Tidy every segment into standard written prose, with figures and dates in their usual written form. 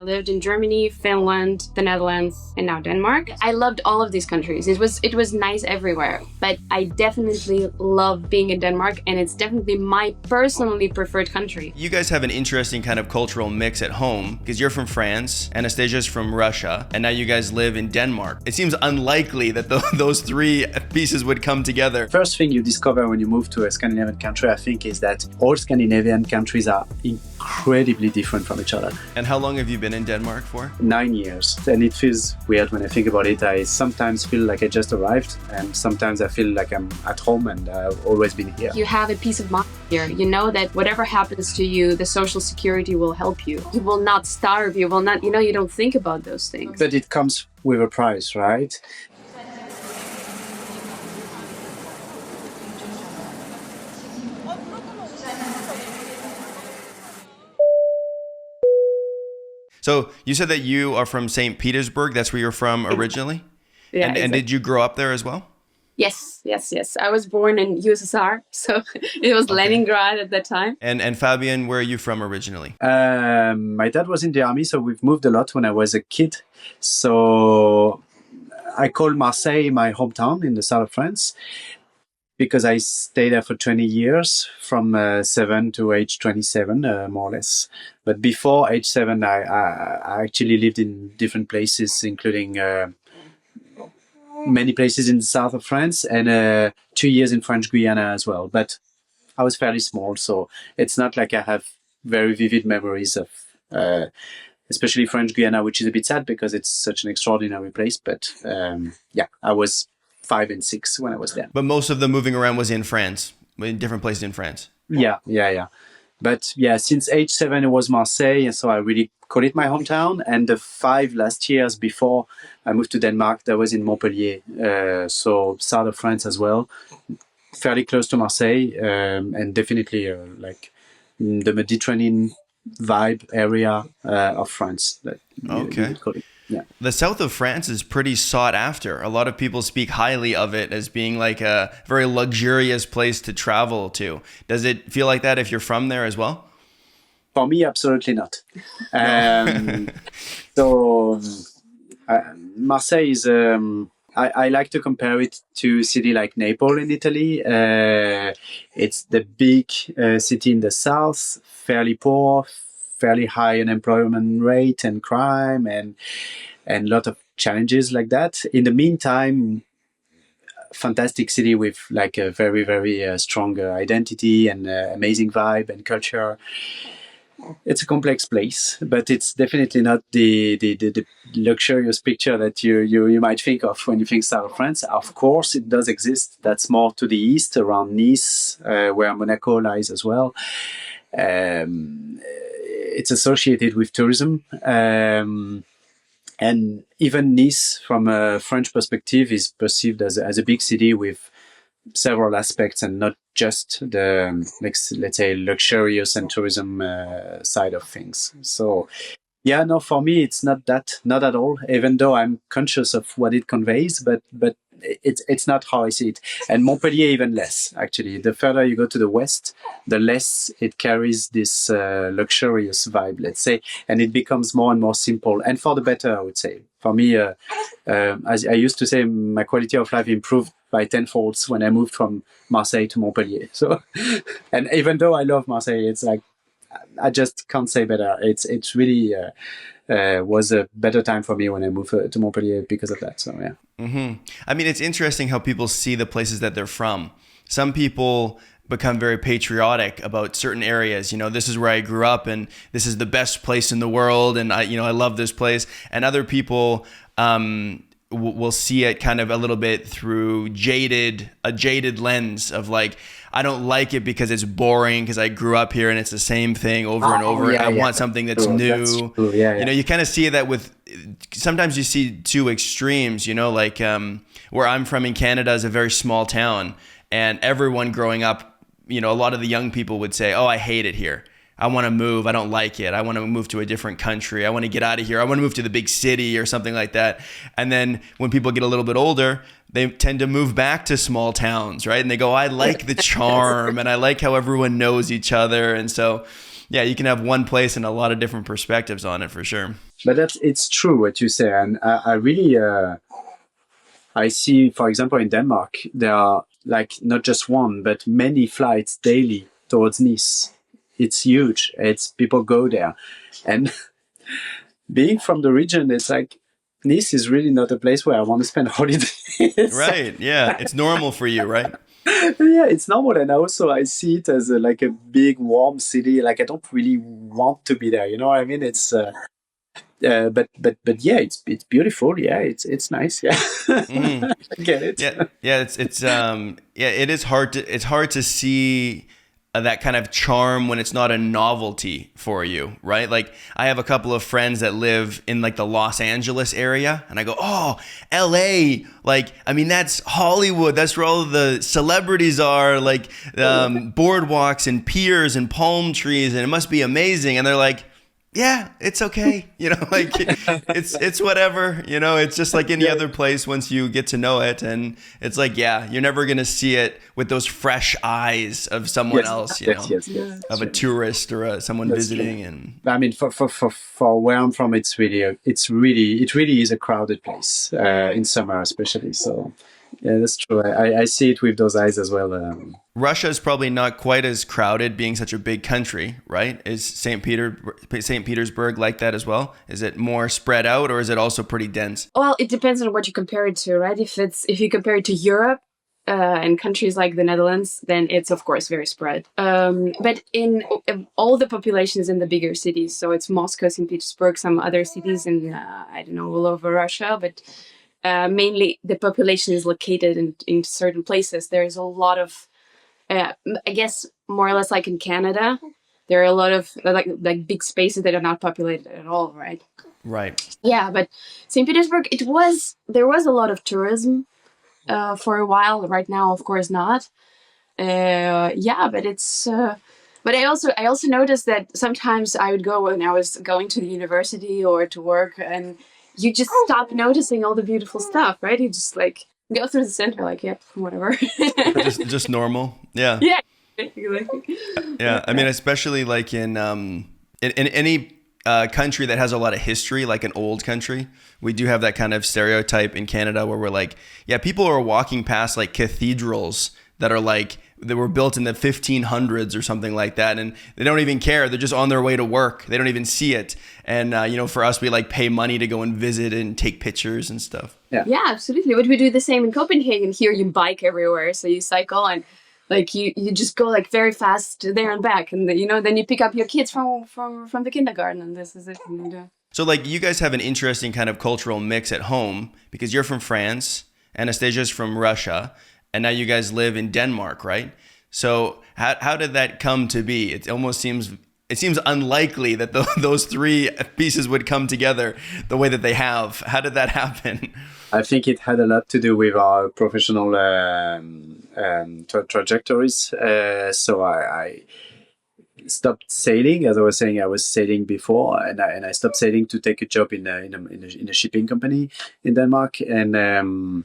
I lived in Germany, Finland, the Netherlands, and now Denmark. I loved all of these countries. It was nice everywhere, but I definitely love being in Denmark, and it's definitely my personally preferred country. You guys have an interesting kind of cultural mix at home because you're from France, Anastasia's from Russia, and now you guys live in Denmark. It seems unlikely that those three pieces would come together. First thing you discover when you move to a Scandinavian country, I think, is that all Scandinavian countries are incredibly different from each other. And how long have you been in Denmark for? 9 years. And it feels weird when I think about it. I sometimes feel like I just arrived, and sometimes I feel like I'm at home and I've always been here. You have a peace of mind here. You know that whatever happens to you, the social security will help you. You will not starve. You will not, you don't think about those things. But it comes with a price, right? So you said that you are from Saint Petersburg. That's where you're from originally? Yeah, and exactly. did you grow up there as well? Yes. I was born in USSR, so it was Leningrad at that time. And Fabien, where are you from originally? My dad was in the army, so we've moved a lot when I was a kid. So I call Marseille my hometown in the south of France, because I stayed there for 20 years, from 7 to age 27, more or less. But before age 7, I actually lived in different places, including many places in the south of France, and 2 years in French Guiana as well. But I was fairly small, so it's not like I have very vivid memories of especially French Guiana, which is a bit sad because it's such an extraordinary place. But I was 5 and 6 when I was there. But most of the moving around was in France, in different places in France. Yeah. But since age 7, it was Marseille, and so I really call it my hometown. And the 5 last years before I moved to Denmark, that was in Montpellier, so south of France as well, fairly close to Marseille, and definitely like the Mediterranean vibe area of France. Okay. You would call it. Yeah. The south of France is pretty sought after. A lot of people speak highly of it as being like a very luxurious place to travel to. Does it feel like that if you're from there as well? For me, absolutely not. So Marseille is, I like to compare it to a city like Naples in Italy. It's the big city in the south, fairly poor, fairly high unemployment rate and crime, and a lot of challenges like that. In the meantime, fantastic city with like a very, very strong identity and amazing vibe and culture. It's a complex place, but it's definitely not the luxurious picture that you might think of when you think south of France. Of course, it does exist. That's more to the east, around Nice, where Monaco lies as well. It's associated with tourism. And even Nice, from a French perspective, is perceived as a big city with several aspects, and not just the, let's say, luxurious and tourism side of things. So, for me, it's not at all, even though I'm conscious of what it conveys, but it's not how I see it. And Montpellier even less, actually. The further you go to the west, the less it carries this luxurious vibe, let's say, and it becomes more and more simple, and for the better, I would say. For me, as I used to say, my quality of life improved by tenfolds when I moved from Marseille to Montpellier. So, and even though I love Marseille, it's like, I just can't say better. It's really was a better time for me when I moved to Montpellier because of that. So yeah. Mm-hmm. I mean, it's interesting how people see the places that they're from. Some people become very patriotic about certain areas. This is where I grew up, and this is the best place in the world, and I love this place. And other people will see it kind of a little bit through a jaded lens of like, I don't like it because it's boring, because I grew up here and it's the same thing over and over. I want something that's new. That's true. You kind of see that with, sometimes you see two extremes, like where I'm from in Canada is a very small town, and everyone growing up, a lot of the young people would say, oh, I hate it here. I want to move. I don't like it. I want to move to a different country. I want to get out of here. I want to move to the big city or something like that. And then when people get a little bit older, they tend to move back to small towns, right? And they go, I like the charm and I like how everyone knows each other. And so, you can have one place and a lot of different perspectives on it for sure. but it's true what you say, and I really I see, for example, in Denmark there are like not just one but many flights daily towards Nice. It's huge. It's people go there, and being from the region, it's like Nice is really not a place where I want to spend holidays. Right. Yeah. It's normal for you, right? Yeah, it's normal, and also I see it as like a big warm city. Like I don't really want to be there. You know what I mean? It's but yeah, it's beautiful. Yeah, it's nice. Yeah, Mhm. I get it. Yeah, yeah, yeah, it is hard to see that kind of charm when it's not a novelty for you, right? Like I have a couple of friends that live in like the Los Angeles area, and I go, "Oh, LA, like I mean that's Hollywood. That's where all of the celebrities are, like boardwalks and piers and palm trees, and it must be amazing." And they're like, yeah, it's okay. You know, like it's whatever, you know, it's just like any other place once you get to know it. And it's like, yeah, you're never going to see it with those fresh eyes of someone else, you know, of a tourist or someone visiting. And I mean, for where I'm from, it really is a crowded place in summer, especially. So yeah, that's true. I see it with those eyes as well. Russia is probably not quite as crowded, being such a big country, right? Is Saint Petersburg like that as well? Is it more spread out, or is it also pretty dense? Well, it depends on what you compare it to, right? If you compare it to Europe and countries like the Netherlands, then it's of course very spread. But in all the population is in the bigger cities, so it's Moscow, Saint Petersburg, some other cities in I don't know, all over Russia, but mainly the population is located in certain places. There's a lot of I guess more or less like in Canada, there are a lot of like big spaces that are not populated at all, right? Right. Yeah, but St. Petersburg, there was a lot of tourism for a while. Right now, of course, not. Yeah, but it's. But I also noticed that sometimes I would go when I was going to the university or to work, and you just stop noticing all the beautiful stuff, right? You just like go through the center, like, yep, whatever. just normal. Yeah. Yeah. Yeah. I mean, especially like in any country that has a lot of history, like an old country, we do have that kind of stereotype in Canada where we're like, yeah, people are walking past like cathedrals that are like, they were built in the 1500s or something like that, and they don't even care. They're just on their way to work. They don't even see it. And you know, for us, we like pay money to go and visit and take pictures and stuff. Yeah, absolutely. But we do the same in Copenhagen. Here, you bike everywhere, so you cycle and like you just go like very fast there and back, and you know, then you pick up your kids from the kindergarten, and this is it. So like you guys have an interesting kind of cultural mix at home because you're from France, Anastasia's from Russia, and now you guys live in Denmark, right? So how did that come to be? It almost seems unlikely that those three pieces would come together the way that they have. How did that happen? I think it had a lot to do with our professional trajectories. So I stopped sailing. As I was saying, I was sailing before, and I stopped sailing to take a job in a shipping company in Denmark. And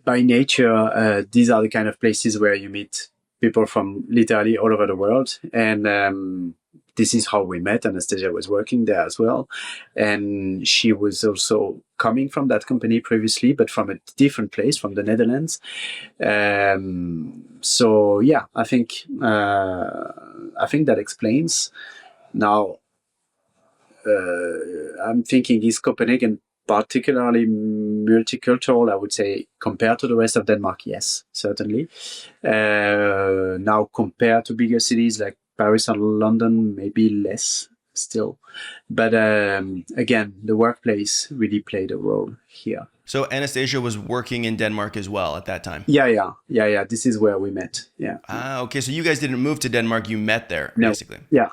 by nature, these are the kind of places where you meet people from literally all over the world. And this is how we met. Anastasia was working there as well. And she was also coming from that company previously, but from a different place, from the Netherlands. So yeah, I think that explains. Now, I'm thinking, is Copenhagen particularly multicultural? I would say compared to the rest of Denmark, yes, certainly. Now compared to bigger cities like Paris and London, maybe less still. But again, the workplace really played a role here. So Anastasia was working in Denmark as well at that time? Yeah. This is where we met, yeah. Ah, okay. So you guys didn't move to Denmark, you met there, no. Basically. Yeah.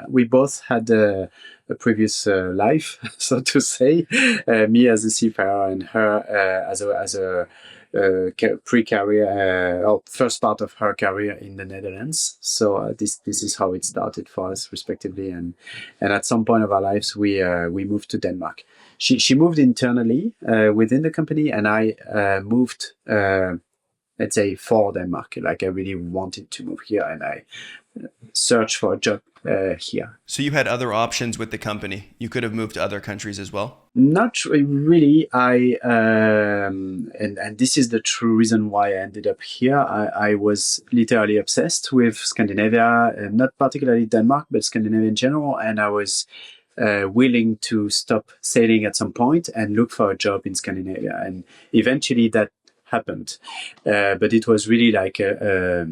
We both had a previous life, so to say. Me as a seafarer and her as a pre-career, first part of her career in the Netherlands. So this is how it started for us, respectively. And at some point of our lives, we moved to Denmark. She moved internally within the company, and I moved let's say, for Denmark. Like I really wanted to move here, and I searched for a job here. So you had other options with the company. You could have moved to other countries as well. Not really. And this is the true reason why I ended up here. I was literally obsessed with Scandinavia, not particularly Denmark, but Scandinavia in general. And I was willing to stop sailing at some point and look for a job in Scandinavia. And eventually that happened. But it was really like a,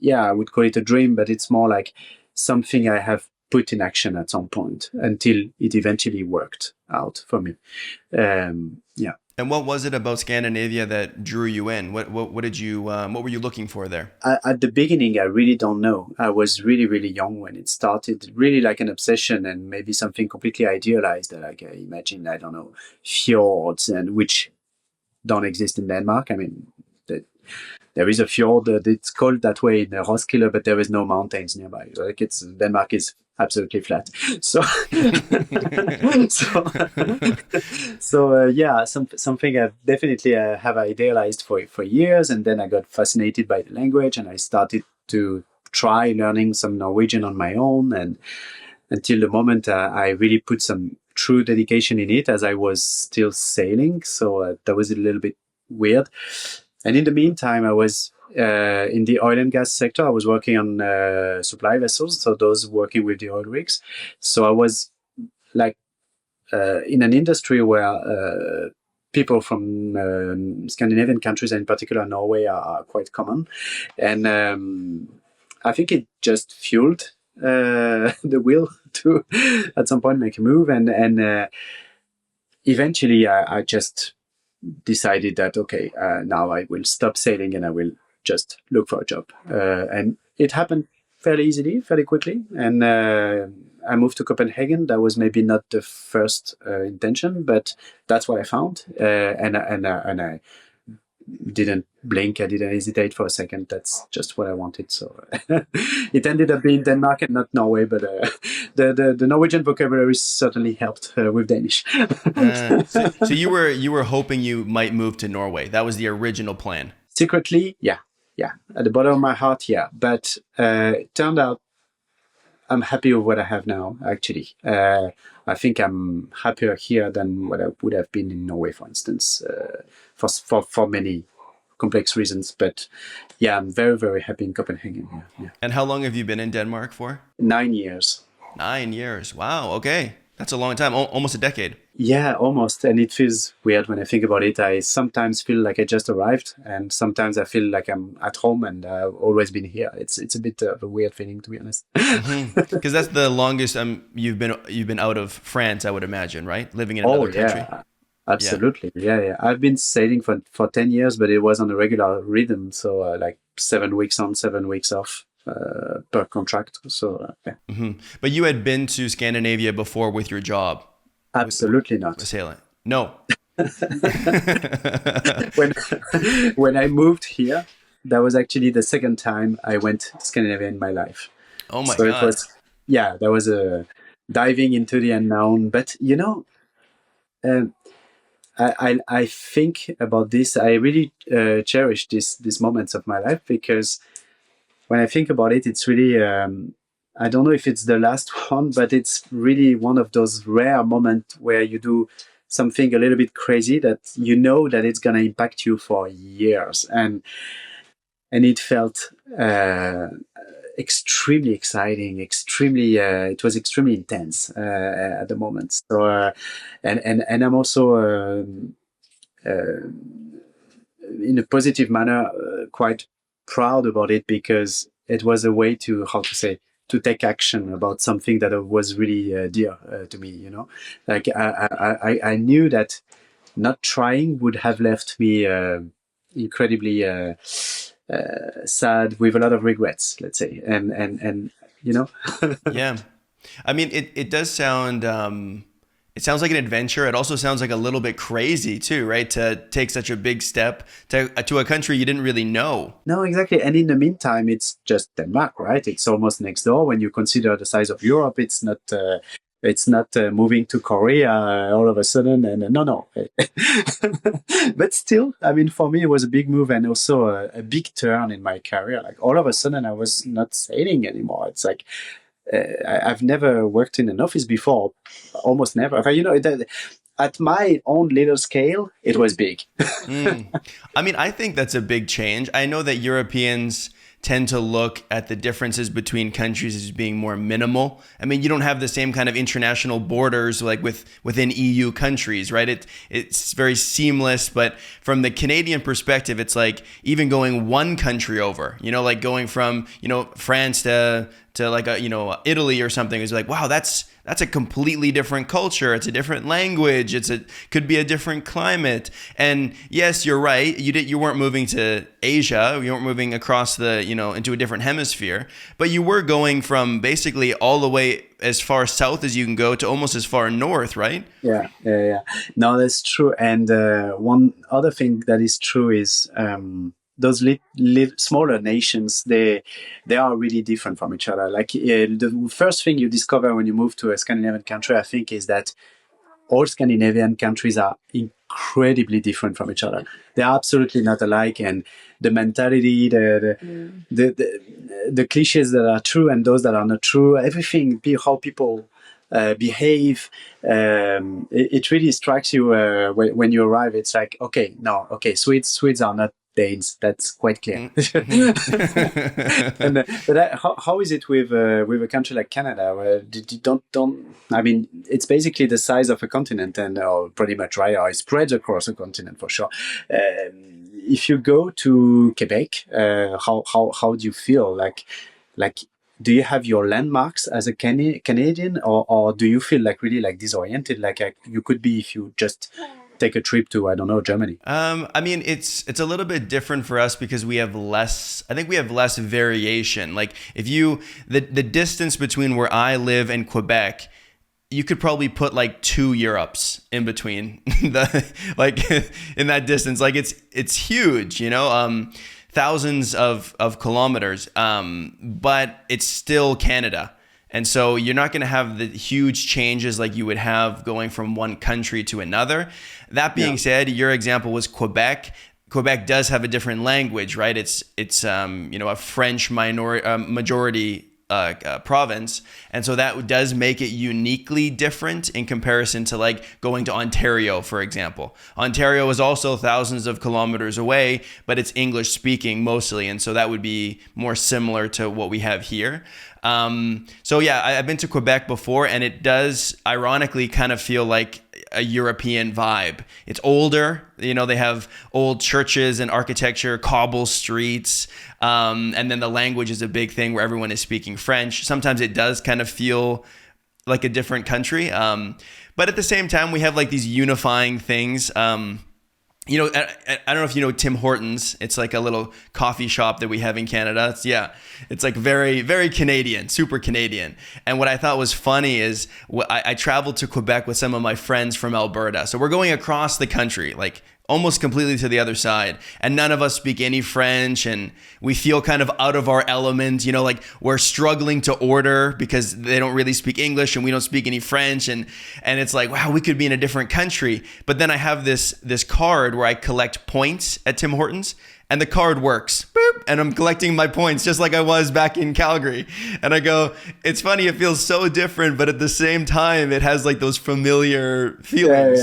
yeah, I would call it a dream, but it's more like something I have put in action at some point until it eventually worked out for me. Yeah. And what was it about Scandinavia that drew you in? What did you what were you looking for there? At the beginning, I really don't know. I was really, really young when it started, really like an obsession and maybe something completely idealized. Like I imagine, I don't know, fjords, and which don't exist in Denmark. I mean, there is a fjord. It's called that way in Roskilde, but there is no mountains nearby. Like Denmark is absolutely flat. So, yeah, something I definitely have idealized for years, and then I got fascinated by the language, and I started to try learning some Norwegian on my own, and until the moment I really put some true dedication in it as I was still sailing. So that was a little bit weird. And in the meantime, I was in the oil and gas sector. I was working on supply vessels, so those working with the oil rigs. So I was like in an industry where people from Scandinavian countries, and in particular Norway, are quite common. And I think it just fueled the will to at some point make a move. And eventually I just decided that, okay, now I will stop sailing and I will just look for a job. And it happened fairly easily, fairly quickly. And I moved to Copenhagen. That was maybe not the first intention, but that's what I found. And I didn't blink. I didn't hesitate for a second. That's just what I wanted. So it ended up being Denmark and not Norway, but the Norwegian vocabulary certainly helped with Danish. So you were hoping you might move to Norway. That was the original plan. Secretly, yeah. At the bottom of my heart, yeah. But it turned out I'm happy with what I have now, actually. I think I'm happier here than what I would have been in Norway, for instance, for many complex reasons. But yeah, I'm very, very happy in Copenhagen. Yeah. And how long have you been in Denmark for? 9 years. 9 years. Wow. Okay. That's a long time. Almost a decade. Yeah, almost. And it feels weird when I think about it. I sometimes feel like I just arrived, and sometimes I feel like I'm at home and I've always been here. It's a bit of a weird feeling, to be honest. Because that's the longest you've been out of France, I would imagine, right? Living in another country. Absolutely. Yeah. I've been sailing for 10 years, but it was on a regular rhythm. So like 7 weeks on, 7 weeks off. Per contract. So yeah. But you had been to Scandinavia before with your job? Absolutely not. Sailing? No. when I moved here, that was actually the second time I went to Scandinavia in my life. Oh my God. That was a diving into the unknown. But I think about this. I really cherish these moments of my life, because when I think about it, it's really, I don't know if it's the last one, but it's really one of those rare moments where you do something a little bit crazy that you know that it's going to impact you for years. And it felt extremely exciting, it was extremely intense at the moment. So, and I'm also, in a positive manner, quite proud about it, because it was a way to take action about something that was really dear to me. Like I knew that not trying would have left me incredibly sad, with a lot of regrets, let's say, and Yeah, I mean, it does sound it sounds like an adventure. It also sounds like a little bit crazy too, right? To take such a big step to a country you didn't really know. No, exactly. And in the meantime, it's just Denmark, right? It's almost next door. When you consider the size of Europe, it's not It's not moving to Korea all of a sudden, and no. But still, I mean, for me, it was a big move and also a big turn in my career. Like all of a sudden, I was not sailing anymore. It's like I've never worked in an office before, almost never. At my own little scale, it was big. I mean, I think that's a big change. I know that Europeans tend to look at the differences between countries as being more minimal. I mean, you don't have the same kind of international borders like within EU countries, right? It's very seamless, but from the Canadian perspective, it's like even going one country over, like going from, France to like Italy or something is like, wow, that's a completely different culture. It's a different language. Could be a different climate. And yes, you're right. You weren't moving to Asia. You weren't moving across into a different hemisphere, but you were going from basically all the way as far south as you can go to almost as far north, right? Yeah. No, that's true. And one other thing that is true is those smaller nations, they are really different from each other. Like the first thing you discover when you move to a Scandinavian country, I think, is that all Scandinavian countries are incredibly different from each other. They are absolutely not alike, and the mentality, the cliches that are true and those that are not true, everything, how people behave, it really strikes you when you arrive. It's like, okay, Swedes are not Danes. That's quite clear. How is it with a country like Canada, where I mean, it's basically the size of a continent, and pretty much, right? Or it spreads across a continent for sure. If you go to Quebec, how do you feel? Like, do you have your landmarks as a Canadian, or do you feel like really like disoriented, like you could be if you just take a trip to, I don't know, Germany? I mean, it's a little bit different for us because we have less variation. Like the distance between where I live and Quebec, you could probably put like 2 Europes in between in that distance. Like it's huge, thousands of kilometers, but it's still Canada. And so you're not going to have the huge changes like you would have going from one country to another. That being said, your example was Quebec. Quebec does have a different language, right? It's a French majority province, and so that does make it uniquely different in comparison to like going to Ontario, for example. Ontario is also thousands of kilometers away, but it's English speaking mostly, and so that would be more similar to what we have here. So yeah, I've been to Quebec before, and it does ironically kind of feel like a European vibe. It's older, they have old churches and architecture, cobble streets, and then the language is a big thing where everyone is speaking French. Sometimes it does kind of feel like a different country, but at the same time, we have like these unifying things. I don't know if you know Tim Hortons. It's like a little coffee shop that we have in Canada. It's like very, very Canadian, super Canadian. And what I thought was funny is I traveled to Quebec with some of my friends from Alberta. So we're going across the country, like almost completely to the other side. And none of us speak any French, and we feel kind of out of our element, like we're struggling to order because they don't really speak English and we don't speak any French. And it's like, wow, we could be in a different country. But then I have this card where I collect points at Tim Hortons, and the card works. Boop, and I'm collecting my points just like I was back in Calgary. And I go, it's funny, it feels so different, but at the same time, it has like those familiar feelings,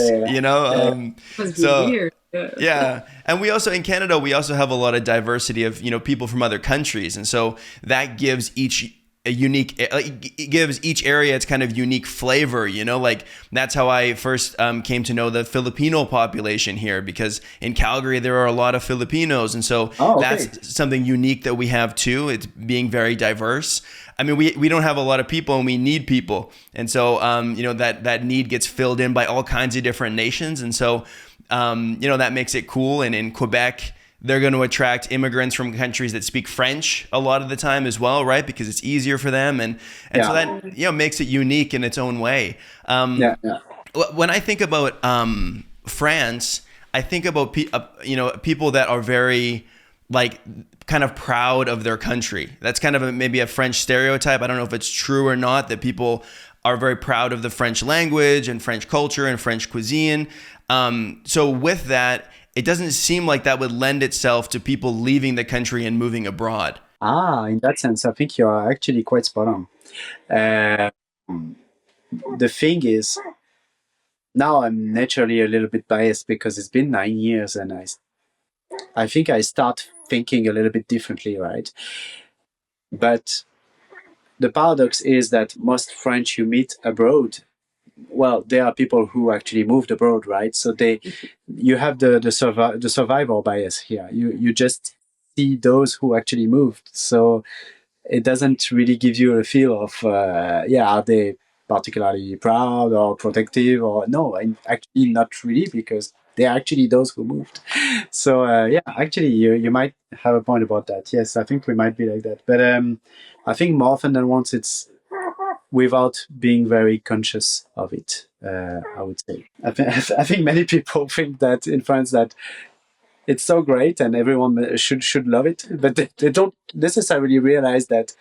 so weird. Yeah. And we also, in Canada, we also have a lot of diversity of, people from other countries. And so that gives each area its kind of unique flavor, like that's how I first came to know the Filipino population here, because in Calgary there are a lot of Filipinos, and so that's something unique that we have too. It's being very diverse. I mean, we don't have a lot of people, and we need people, and so that need gets filled in by all kinds of different nations, and so that makes it cool. And in Quebec, they're going to attract immigrants from countries that speak French a lot of the time as well, right? Because it's easier for them. And so that, makes it unique in its own way. When I think about France, I think about, people that are very like kind of proud of their country. That's kind of maybe a French stereotype. I don't know if it's true or not, that people are very proud of the French language and French culture and French cuisine. So with that, it doesn't seem like that would lend itself to people leaving the country and moving abroad. In that sense, I think you are actually quite spot on. Uh, the thing is, now I'm naturally a little bit biased because it's been 9 years, and I think I start thinking a little bit differently, right? But the paradox is that most French you meet abroad, well, there are people who actually moved abroad, right? So you have the survivor bias here. You just see those who actually moved. So it doesn't really give you a feel of, are they particularly proud or protective or no, actually not really, because they're actually those who moved. So actually you might have a point about that. Yes, I think we might be like that. But I think more often than once it's without being very conscious of it, I would say. I think many people think that in France that it's so great and everyone should love it, but they don't necessarily realize that,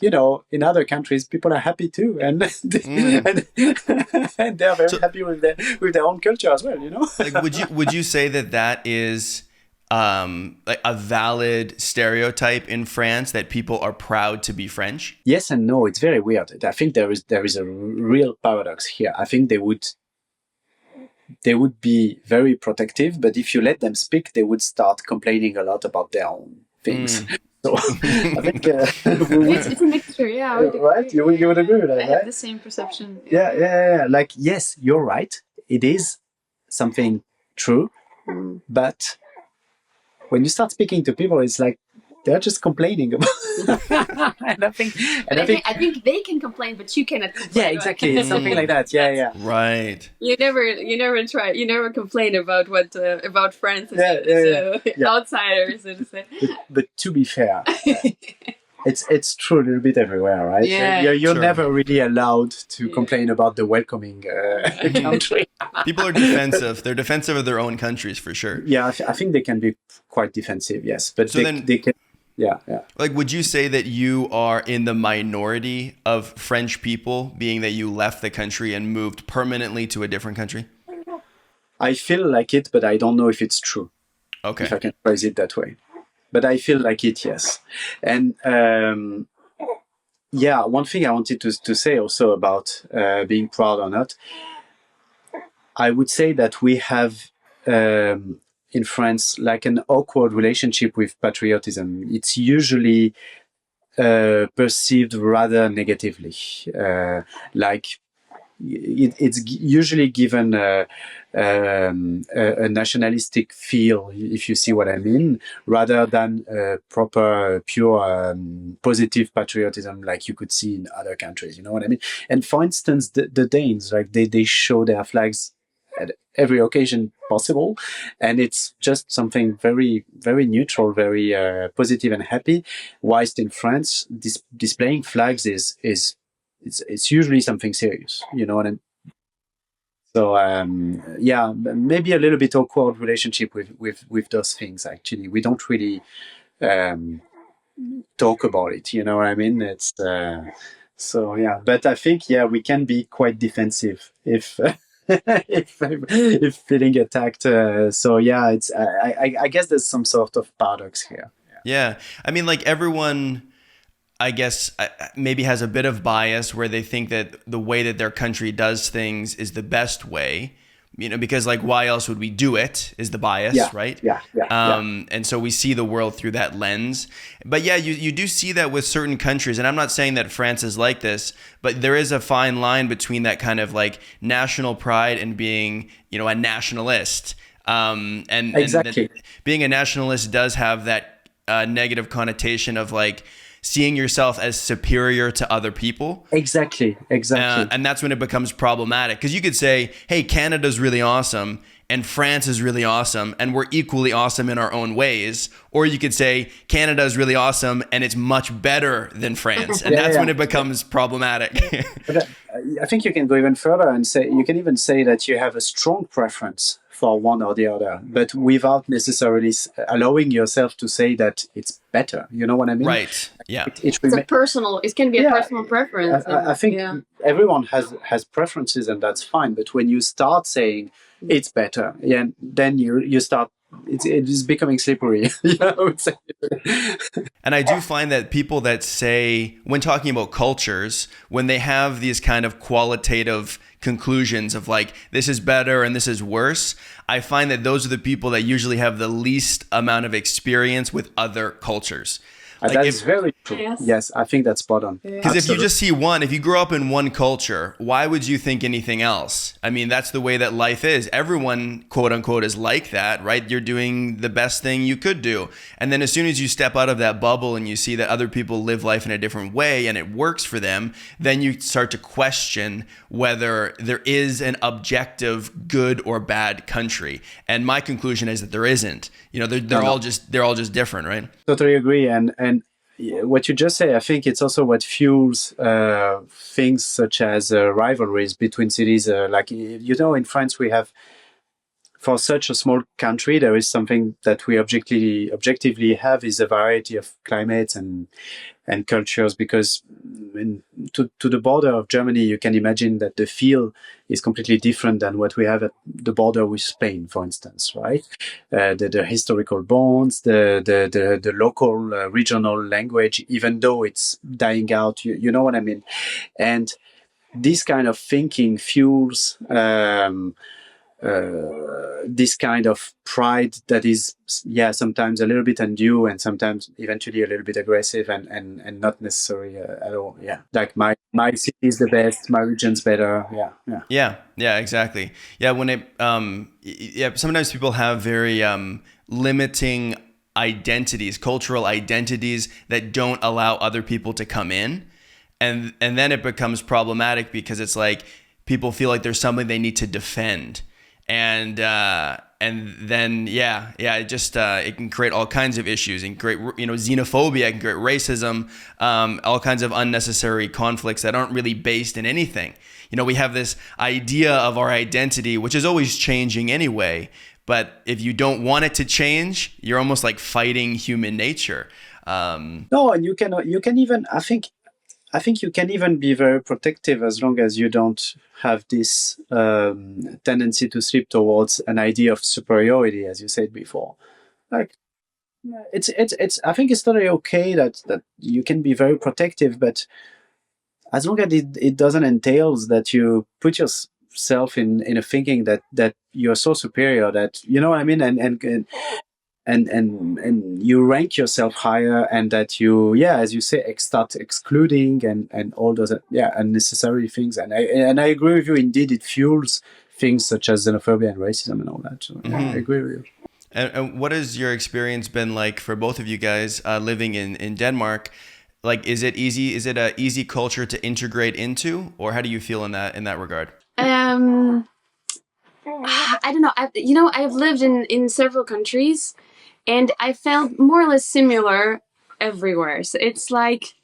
in other countries people are happy too, and and they're very happy with their own culture as well. Like, would you say that is like a valid stereotype in France, that people are proud to be French? Yes and no. It's very weird. I think there is a real paradox here. I think they would be very protective, but if you let them speak, they would start complaining a lot about their own things. So I think it's a mixture, yeah. Right? You would agree with that, right? I have the same perception. Yeah. Like, yes, you're right. It is something true, but when you start speaking to people, it's like they're just complaining about. And I think they can complain, but you cannot complain. Yeah, exactly. It's something like that. Yeah. Right. You never complain about what about France. Outsiders. But to be fair, it's true a little bit everywhere, right? Yeah. You're never really allowed to complain about the welcoming country. People are defensive. They're defensive of their own countries, for sure. Yeah, I think they can be quite defensive, yes. But so they can. Yeah. Like, would you say that you are in the minority of French people, being that you left the country and moved permanently to a different country? I feel like it, but I don't know if it's true. Okay. If I can phrase it that way. But I feel like it, yes. And one thing I wanted to say also about being proud or not, I would say that we have in France like an awkward relationship with patriotism. It's usually perceived rather negatively. It's usually given a nationalistic feel, if you see what I mean, rather than proper, pure, positive patriotism like you could see in other countries. You know what I mean? And for instance, the Danes, like they show their flags at every occasion possible, and it's just something very, very neutral, very positive and happy. Whilst in France, displaying flags is it's usually something serious, you know what I mean? So maybe a little bit awkward relationship with those things. Actually, we don't really talk about it. You know what I mean? It's but I think we can be quite defensive if if feeling attacked. It's I guess there's some sort of paradox here. Yeah, I mean, like, everyone, I guess, maybe has a bit of bias where they think that the way that their country does things is the best way, because, like, why else would we do it is the bias, right? Yeah. And so we see the world through that lens. But yeah, you do see that with certain countries. And I'm not saying that France is like this, but there is a fine line between that kind of like national pride and being, a nationalist. Exactly. And being a nationalist does have that negative connotation of like seeing yourself as superior to other people. Exactly. And that's when it becomes problematic, because you could say, hey, Canada's really awesome and France is really awesome and we're equally awesome in our own ways. Or you could say Canada is really awesome and it's much better than France. And that's when it becomes problematic. But I think you can go even further and say, you can even say that you have a strong preference for one or the other, but without necessarily allowing yourself to say that it's better. You know what I mean? Right. Yeah. It's a personal. It can be a personal preference. I think everyone has preferences, and that's fine. But when you start saying it's better, then you start. It is becoming slippery. I would say. And I do find that people that say, when talking about cultures, when they have these kind of qualitative conclusions of like, this is better and this is worse, I find that those are the people that usually have the least amount of experience with other cultures. Like that is very true. Yes, I think that's spot on. Because if you just see one, if you grow up in one culture, why would you think anything else? I mean, that's the way that life is. Everyone, quote unquote, is like that, right? You're doing the best thing you could do. And then as soon as you step out of that bubble and you see that other people live life in a different way and it works for them, then you start to question whether there is an objective good or bad country. And my conclusion is that there isn't. You know, they're all just different, right? Totally agree. And what you just say, I think it's also what fuels things such as rivalries between cities. Like, in France, we have, for such a small country, there is something that we objectively have is a variety of climates and cultures, because to the border of Germany, you can imagine that the feel is completely different than what we have at the border with Spain, for instance, right? The historical bonds, the local regional language, even though it's dying out, you know what I mean? And this kind of thinking fuels this kind of pride that is, sometimes a little bit undue and sometimes eventually a little bit aggressive and not necessary at all. Yeah, like my city is the best, my region's better. Yeah, exactly. Yeah, when sometimes people have very limiting identities, cultural identities that don't allow other people to come in, and then it becomes problematic because it's like people feel like there's something they need to defend. And then it can create all kinds of issues and create xenophobia, can create racism, all kinds of unnecessary conflicts that aren't really based in anything. We have this idea of our identity, which is always changing anyway. But if you don't want it to change, you're almost like fighting human nature. No, and you can even, I think you can even be very protective as long as you don't have this tendency to slip towards an idea of superiority, as you said before. Like, it's. I think it's totally okay that you can be very protective, but as long as it doesn't entail that you put yourself in a thinking that you're so superior that, you know what I mean, and you rank yourself higher, and that you, as you say, start excluding and all those unnecessary things. And I agree with you. Indeed, it fuels things such as xenophobia and racism and all that. So I agree with you. And what has your experience been like for both of you guys living in Denmark? Like, is it easy? Is it an easy culture to integrate into, or how do you feel in that regard? I don't know. I've lived in several countries. And I felt more or less similar everywhere. So it's like,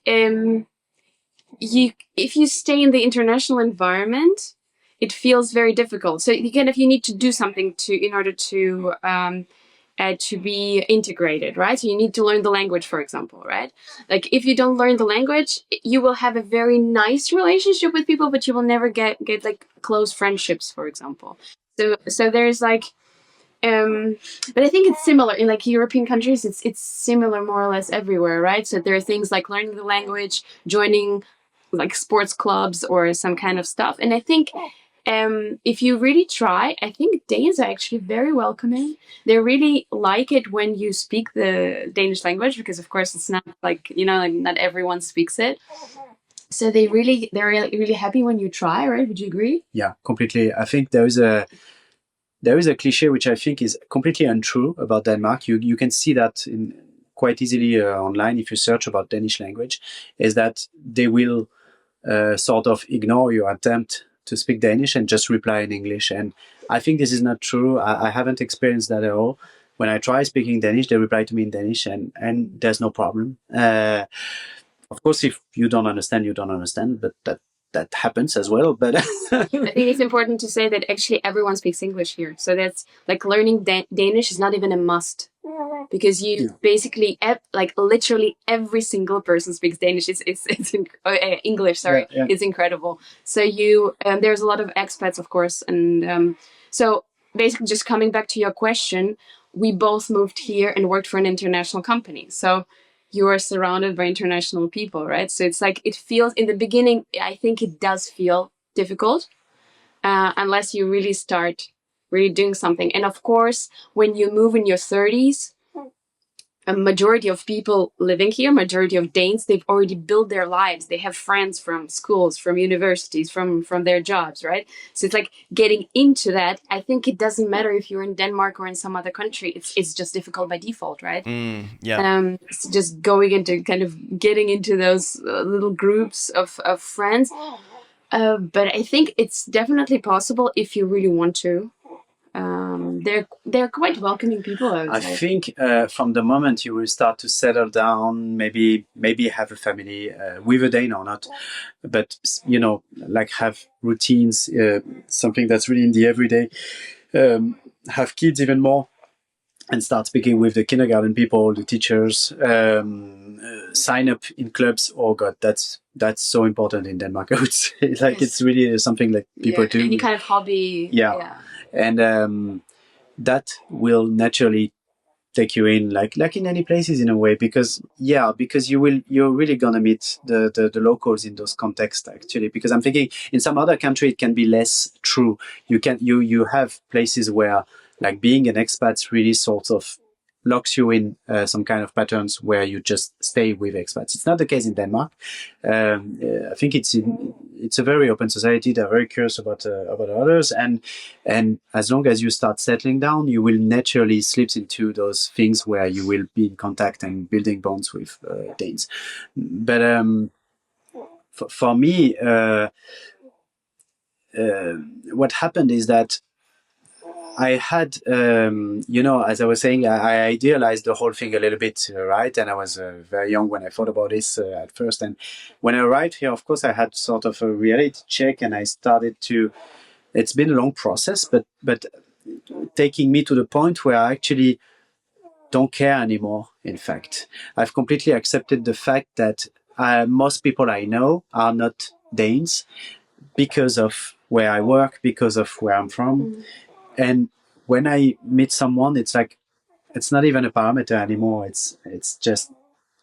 if you stay in the international environment, it feels very difficult. So again, if you need to do something in order to be integrated, right? So you need to learn the language, for example, right? Like, if you don't learn the language, you will have a very nice relationship with people, but you will never get like close friendships, for example. So there's like. But I think it's similar in like European countries. It's similar more or less everywhere, right? So there are things like learning the language, joining like sports clubs or some kind of stuff. And I think if you really try, I think Danes are actually very welcoming. They really like it when you speak the Danish language, because of course it's not like, like not everyone speaks it. So they're really happy when you try, right? Would you agree? Yeah, completely. I think there is a cliche which I think is completely untrue about Denmark. You can see that quite easily online if you search about Danish language, is that they will sort of ignore your attempt to speak Danish and just reply in English. And I think this is not true. I haven't experienced that at all. When I try speaking Danish, they reply to me in Danish, and there's no problem. Of course, if you don't understand, you don't understand, but that happens as well. But I think it's important to say that actually everyone speaks English here. So that's like learning Danish is not even a must. Because you basically, like literally every single person speaks Danish. English, sorry. Yeah. It's incredible. So there's a lot of expats, of course. And so basically just coming back to your question, we both moved here and worked for an international company. So you are surrounded by international people, right? So it's like, it feels, in the beginning, I think it does feel difficult unless you really start really doing something. And of course, when you move in your 30s, a majority of people living here, majority of Danes, they've already built their lives. They have friends from schools, from universities, from their jobs, right? So it's like getting into that. I think it doesn't matter if you're in Denmark or in some other country. It's just difficult by default, right? It's just going into kind of getting into those little groups of friends. But I think it's definitely possible if you really want to. They're quite welcoming people, I would say. I think from the moment you will start to settle down, maybe have a family with a Dane or not, but like have routines, something that's really in the everyday, have kids even more, and start speaking with the kindergarten people, the teachers, sign up in clubs. Oh God, that's so important in Denmark. I would say, like, it's really something that people do. Any kind of hobby. Yeah. And that will naturally take you in, like in any places in a way, because you're really gonna meet the locals in those contexts, actually. Because I'm thinking in some other country it can be less true. You have places where, like, being an expat really sort of locks you in some kind of patterns where you just stay with expats. It's not the case in Denmark. I think it's a very open society. They're very curious about others, and as long as you start settling down, you will naturally slip into those things where you will be in contact and building bonds with Danes. But for me, what happened is that I had, as I was saying, I idealized the whole thing a little bit, right? And I was very young when I thought about this at first. And when I arrived here, of course, I had sort of a reality check, and I started to. It's been a long process, but taking me to the point where I actually don't care anymore. In fact, I've completely accepted the fact that most people I know are not Danes because of where I work, because of where I'm from. And when I meet someone, it's like, it's not even a parameter anymore. It's just,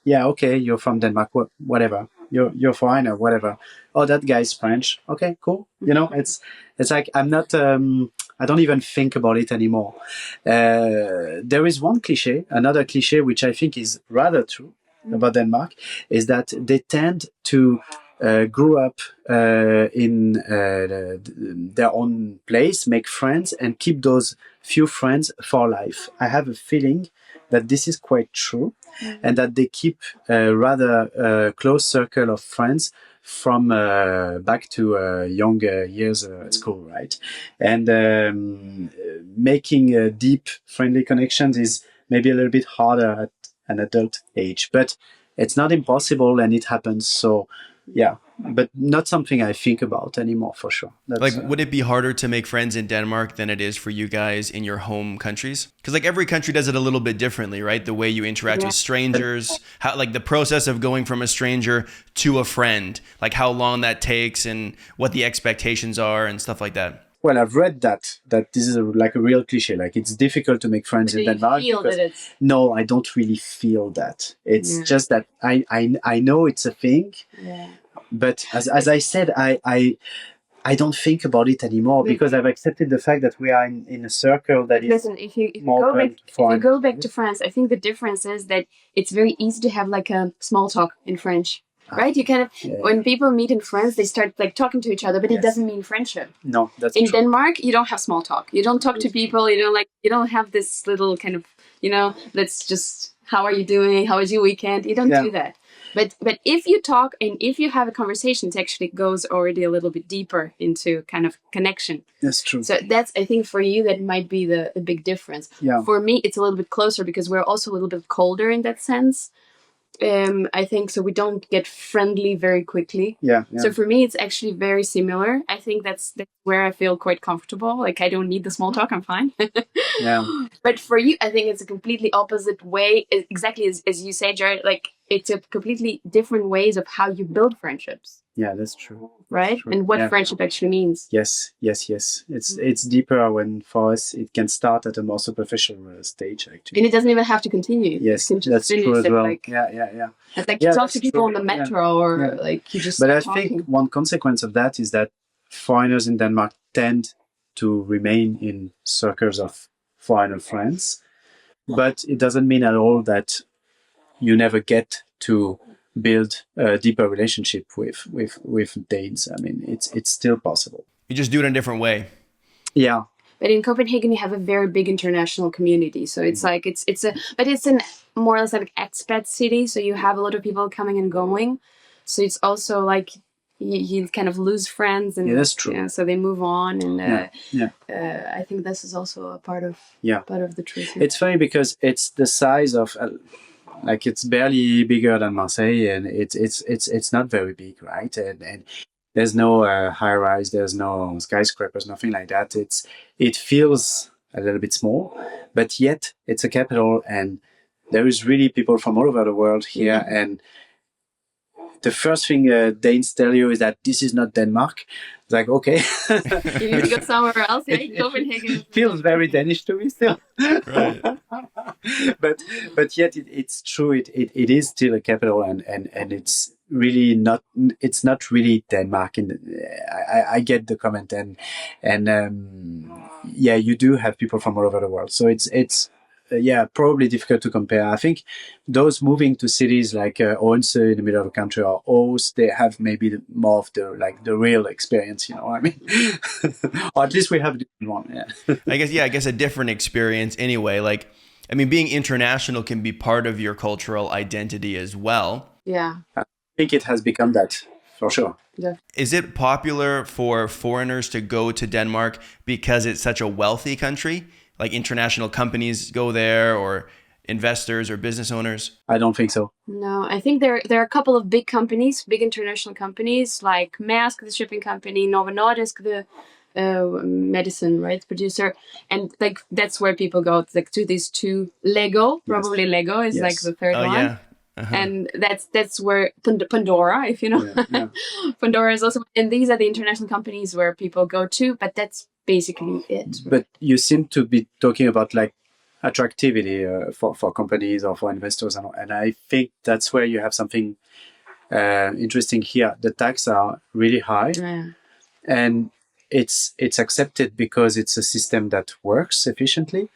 yeah, okay, you're from Denmark, whatever. You're foreigner, whatever. Oh, that guy's French. Okay, cool. It's like, I'm not, I don't even think about it anymore. There is another cliche, which I think is rather true about Denmark, is that they tend to grew up in their own place, make friends, and keep those few friends for life. I have a feeling that this is quite true, and that they keep a rather close circle of friends from back to younger years at school, right? And making deep, friendly connections is maybe a little bit harder at an adult age, but it's not impossible, and it happens. So, yeah, but not something I think about anymore, for sure. Would it be harder to make friends in Denmark than it is for you guys in your home countries? Because every country does it a little bit differently, right? The way you interact with strangers, how the process of going from a stranger to a friend, like how long that takes and what the expectations are and stuff like that. Well, I've read that this is a real cliche. Like, it's difficult to make friends in Denmark. No, I don't really feel that. It's just that I know it's a thing. Yeah. But as I said, I don't think about it anymore, because I've accepted the fact that we are in a circle that is. Listen, if you go back to France, I think the difference is that it's very easy to have like a small talk in French. Right? You kind of, when people meet in France, they start like talking to each other, but it doesn't mean friendship. No, that's in true. Denmark, you don't have small talk. You don't talk to people. You don't have this little kind of, let's just, how are you doing? How was your weekend? You don't do that. But if you talk and if you have a conversation, it actually goes already a little bit deeper into kind of connection. That's true. So that's, I think for you, that might be the big difference. Yeah. For me, it's a little bit closer because we're also a little bit colder in that sense. I think so. We don't get friendly very quickly. Yeah. So for me, it's actually very similar. I think that's where I feel quite comfortable. Like I don't need the small talk. I'm fine. Yeah. But for you, I think it's a completely opposite way. Exactly as you say, Jared. Like it's a completely different ways of how you build friendships. Yeah, that's true. Right? True. And what Yeah. friendship actually means. Yes. It's deeper when for us it can start at a more superficial stage actually. And it doesn't even have to continue. Yes, You can just that's finish true as it, well. like, Yeah. like Yeah, you talk that's to people true. on the metro or Yeah. like you just But I talking. think one consequence of that is that foreigners in Denmark tend to remain in circles of foreigner friends, but it doesn't mean at all that you never get to build a deeper relationship with Danes. I mean, it's still possible. You just do it in a different way. Yeah. But in Copenhagen, you have a very big international community. So it's like it's an more or less like expat city. So you have a lot of people coming and going. So it's also like you kind of lose friends, and that's true. Yeah, so they move on, and Yeah. I think this is also a part of the truth. It's funny because it's the size of like it's barely bigger than Marseille, and it's not very big, right? And there's no high rise, there's no skyscrapers, nothing like that. It feels a little bit small, but yet it's a capital, and there is really people from all over the world here. Mm-hmm. And the first thing Danes tell you is that this is not Denmark. It's like, okay. You need to go somewhere else. Yeah, Copenhagen feels very Danish to me still. Right. but yet it's true. It is still a capital, and it's really not. It's not really Denmark. I get the comment, and yeah, you do have people from all over the world. So it's probably difficult to compare. I think those moving to cities like Odense in the middle of the country or Aarhus, they have maybe more of the real experience. You know what I mean? Or at least we have a different one. Yeah. I guess a different experience anyway. Like, I mean, being international can be part of your cultural identity as well. Yeah. I think it has become that for sure. Yeah. Is it popular for foreigners to go to Denmark because it's such a wealthy country? Like international companies go there, or investors or business owners? I don't think so. No, I think there are a couple of big companies, big international companies like Maersk, the shipping company, Novo Nordisk, the medicine producer, and like that's where people go, like to these two. Lego, probably Lego is like the third one. Yeah. Uh-huh. And that's where Pandora, if you know, Pandora is also, and these are the international companies where people go to, but that's basically it. But you seem to be talking about like attractivity for companies or for investors, and I think that's where you have something interesting here. The taxes are really high, and it's accepted because it's a system that works efficiently,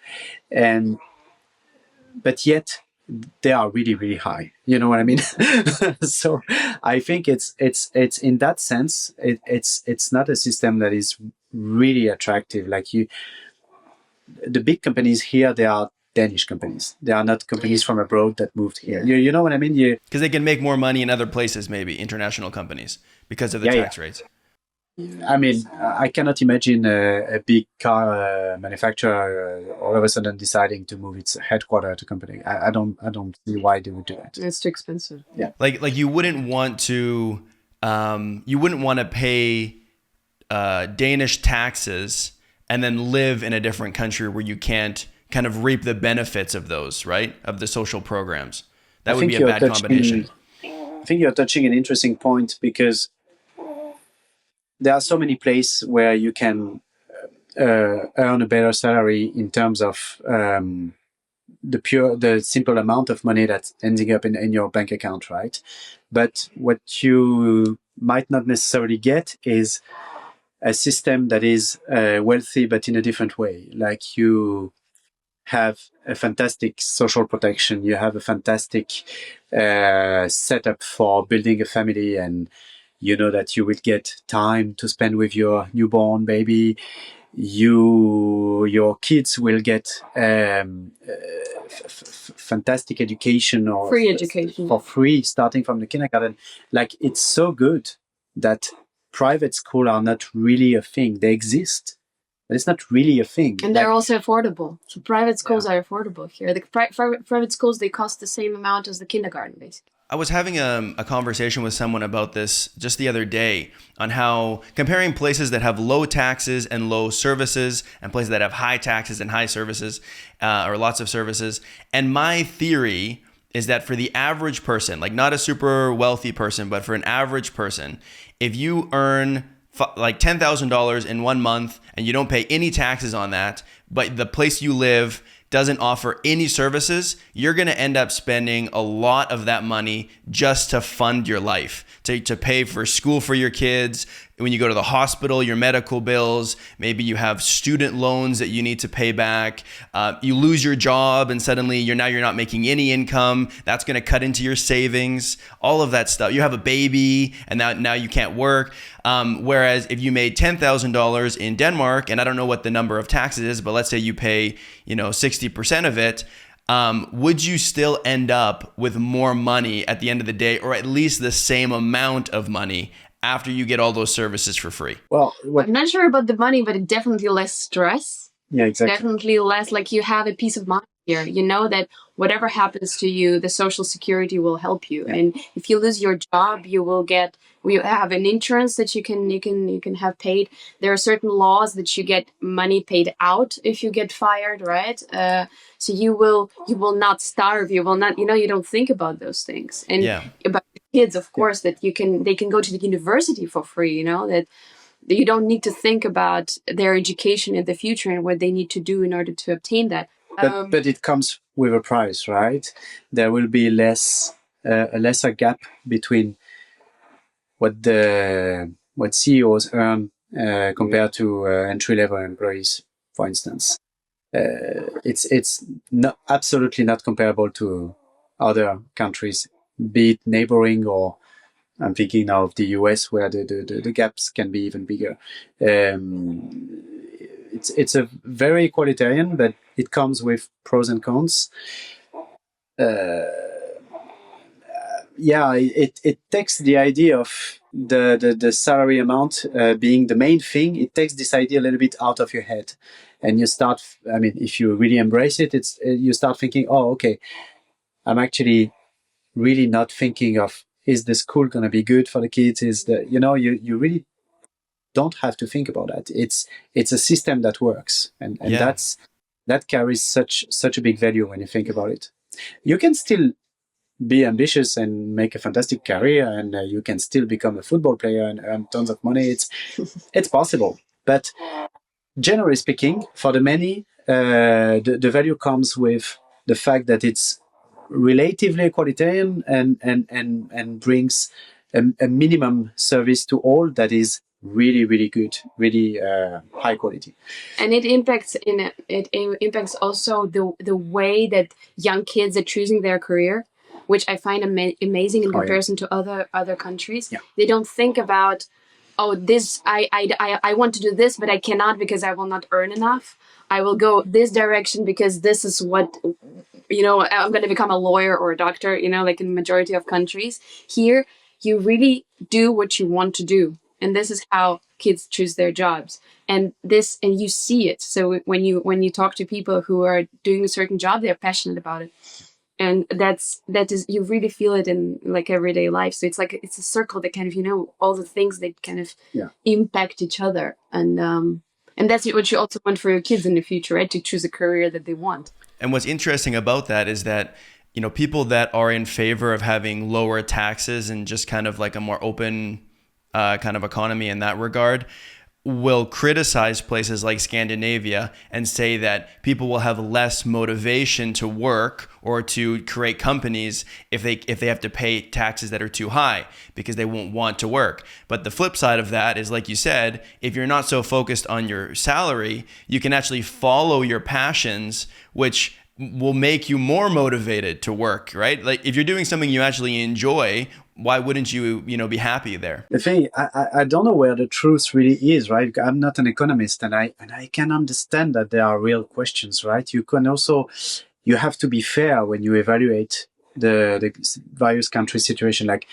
but yet they are really, really high. You know what I mean? So I think it's in that sense, it's not a system that is really attractive. Like the big companies here, they are Danish companies. They are not companies from abroad that moved here. You know what I mean? Because they can make more money in other places, maybe international companies, because of the tax rates. I mean, I cannot imagine a big car manufacturer all of a sudden deciding to move its headquarters to Copenhagen. I don't see why they would do that. It's too expensive. Yeah, like you wouldn't want to pay Danish taxes and then live in a different country where you can't kind of reap the benefits of those, right? Of the social programs. That would be a bad combination. I think you're touching an interesting point, because there are so many places where you can earn a better salary in terms of the simple amount of money that's ending up in your bank account, right? But what you might not necessarily get is a system that is wealthy, but in a different way. Like you have a fantastic social protection, you have a fantastic setup for building a family, and you know that you will get time to spend with your newborn baby. Your kids will get fantastic education, or free education for free, starting from the kindergarten. Like, it's so good that private schools are not really a thing. They exist, but it's not really a thing. And they're also affordable. So private schools are affordable here. The private schools, they cost the same amount as the kindergarten, basically. I was having a conversation with someone about this just the other day on how comparing places that have low taxes and low services and places that have high taxes and high services or lots of services. And my theory is that for the average person, like not a super wealthy person, but for an average person, if you earn like $10,000 in 1 month and you don't pay any taxes on that, but the place you live doesn't offer any services, you're going to end up spending a lot of that money just to fund your life, to pay for school for your kids. When you go to the hospital, your medical bills, maybe you have student loans that you need to pay back. You lose your job and suddenly you're not making any income. That's going to cut into your savings, all of that stuff. You have a baby and now you can't work. Whereas if you made $10,000 in Denmark, and I don't know what the number of taxes is, but let's say you pay, 60% of it, would you still end up with more money at the end of the day, or at least the same amount of money after you get all those services for free? Well, I'm not sure about the money, but definitely less stress. yeah, exactly. Definitely less, like you have a peace of mind here. You know that whatever happens to you, the social security will help you. Yeah. And if you lose your job, you have an insurance that you can have paid. There are certain laws that you get money paid out if you get fired, right? So you will not starve. You will not, you don't think about those things. And about kids, of course, that they can go to the university for free, that you don't need to think about their education in the future and what they need to do in order to obtain that. But it comes with a price, right? There will be a lesser gap between what CEOs earn compared to entry-level employees, for instance. It's not, absolutely not comparable to other countries, be it neighboring or I'm thinking now of the US, where the gaps can be even bigger. It's a very egalitarian, but it comes with pros and cons. It takes the idea of the salary amount being the main thing. It takes this idea a little bit out of your head, and you start. I mean, if you really embrace it, you start thinking, oh, okay, I'm actually really not thinking of, is the school going to be good for the kids? You really don't have to think about that. It's a system that works, and that carries such a big value when you think about it. You can still be ambitious and make a fantastic career, and you can still become a football player and earn tons of money. It's possible, but generally speaking, for the many, the value comes with the fact that it's relatively egalitarian and brings a minimum service to all that is really, really good, really high quality. And it impacts also the way that young kids are choosing their career, which I find amazing in comparison to other countries. Yeah. They don't think about, this I want to do this, but I cannot because I will not earn enough. I will go this direction because this is what, I'm going to become a lawyer or a doctor, like in the majority of countries. Here, you really do what you want to do. And this is how kids choose their jobs. And you see it. So when you talk to people who are doing a certain job, they're passionate about it. And that is, you really feel it in like everyday life. So it's a circle that kind of, all the things that kind of impact each other. And that's what you also want for your kids in the future, right? To choose a career that they want. And what's interesting about that is that, people that are in favor of having lower taxes and just kind of like a more open kind of economy in that regard will criticize places like Scandinavia and say that people will have less motivation to work or to create companies if they have to pay taxes that are too high because they won't want to work. But the flip side of that is, like you said, if you're not so focused on your salary, you can actually follow your passions, which will make you more motivated to work, right? Like if you're doing something you actually enjoy, why wouldn't you, be happy there? The thing, I don't know where the truth really is, right? I'm not an economist, and I can understand that there are real questions, right? You have to be fair when you evaluate the various country situation. Like,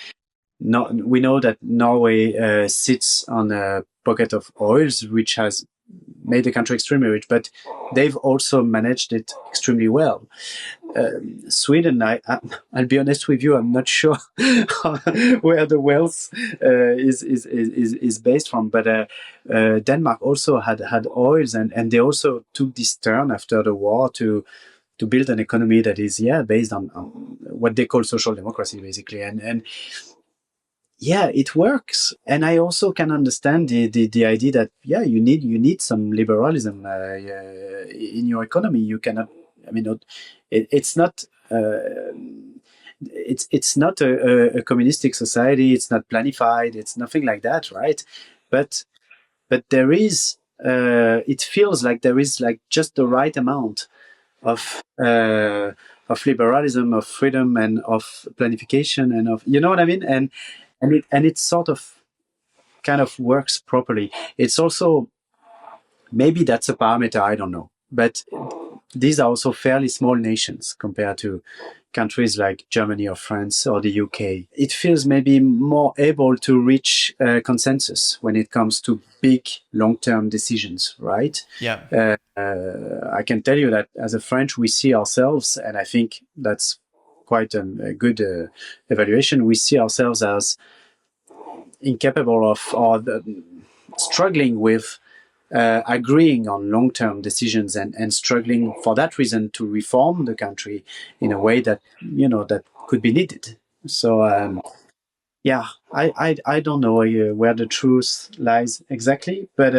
we know that Norway sits on a pocket of oils, which has made the country extremely rich, but they've also managed it extremely well. Sweden, I'll be honest with you, I'm not sure where the wealth is based from, but Denmark also had oils, and they also took this turn after the war to build an economy that is based on what they call social democracy, basically, and yeah, it works. And I also can understand the idea that you need some liberalism in your economy. You cannot, I mean, it's not it's not a communistic society. It's not planified. It's nothing like that, right? But there is it feels like there is like just the right amount of liberalism, of freedom, and of planification, and of, you know what I mean, and it sort of kind of works properly. It's also, maybe that's a parameter, I don't know, but these are also fairly small nations compared to countries like Germany or France or the UK. It feels maybe more able to reach consensus when it comes to big long-term decisions, right? Yeah. I can tell you that as a French, we see ourselves, and I think that's quite a good evaluation. We see ourselves as incapable of, or struggling with agreeing on long-term decisions, and struggling for that reason to reform the country in a way that, you know, that could be needed. So I don't know where the truth lies exactly, but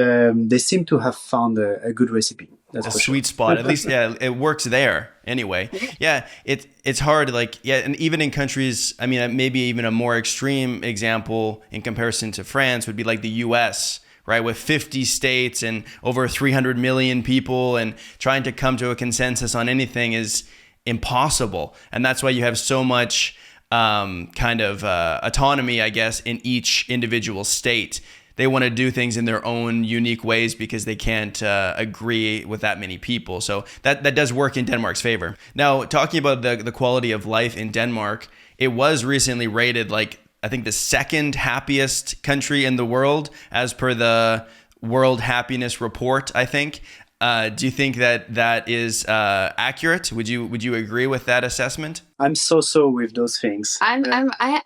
they seem to have found a good recipe. That's a for sweet sure. spot. At least, yeah, it works there anyway. Yeah, it's hard. Like, yeah, and even in countries, I mean, maybe even a more extreme example in comparison to France would be like the U.S., right, with 50 states and over 300 million people, and trying to come to a consensus on anything is impossible. And that's why you have so much kind of autonomy, I guess, in each individual state. They want to do things in their own unique ways because they can't agree with that many people. So that does work in Denmark's favor. Now, talking about the quality of life in Denmark, it was recently rated like, I think, the second happiest country in the world as per the World Happiness Report, I think. Do you think that is accurate? Would you agree with that assessment? I'm so with those things. I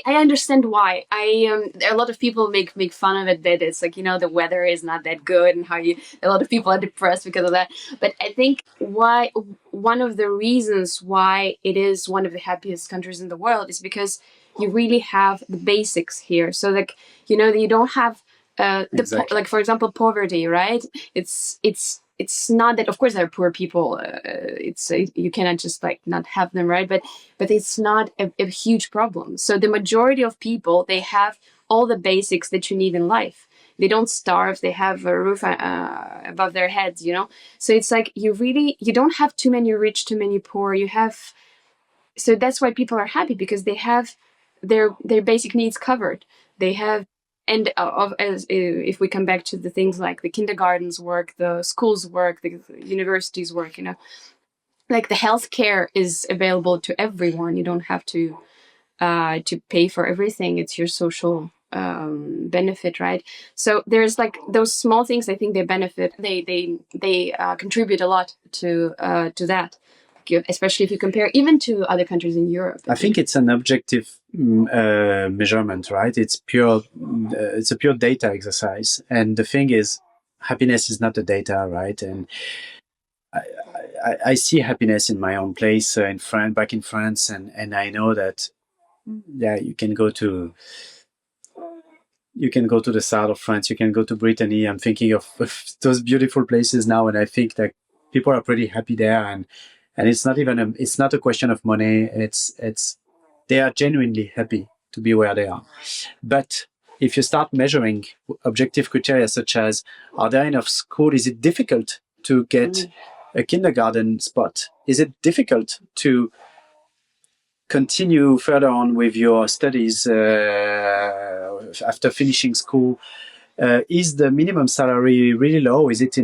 understand why. A lot of people make fun of it, that it's like, you know, the weather is not that good, and a lot of people are depressed because of that. But I think one of the reasons why it is one of the happiest countries in the world is because you really have the basics here. So, like, you know, you don't have Exactly. like, for example, poverty, right? It's not that, of course, there are poor people. You cannot just like not have them, right? But it's not a huge problem. So the majority of people, they have all the basics that you need in life. They don't starve. They have a roof above their heads, you know. So it's like you don't have too many rich, too many poor. So that's why people are happy, because they have their basic needs covered. They have. And if we come back to the things like the kindergartens work, the schools work, the universities work, you know, like the healthcare is available to everyone. You don't have to pay for everything. It's your social benefit, right? So there's like those small things. I think they benefit. They contribute a lot to that. Especially if you compare even to other countries in Europe. I think it's an objective measurement, right? It's a pure data exercise. And the thing is, happiness is not the data, right? And I see happiness in my own place in France, back in France, and I know that, you can go to the south of France, you can go to Brittany. I'm thinking of those beautiful places now, and I think that people are pretty happy there, and it's not even it's not a question of money. It's they are genuinely happy to be where they are. But if you start measuring objective criteria such as, are there enough schools? Is it difficult to get a kindergarten spot? Is it difficult to continue further on with your studies after finishing school? Is the minimum salary really low? Is it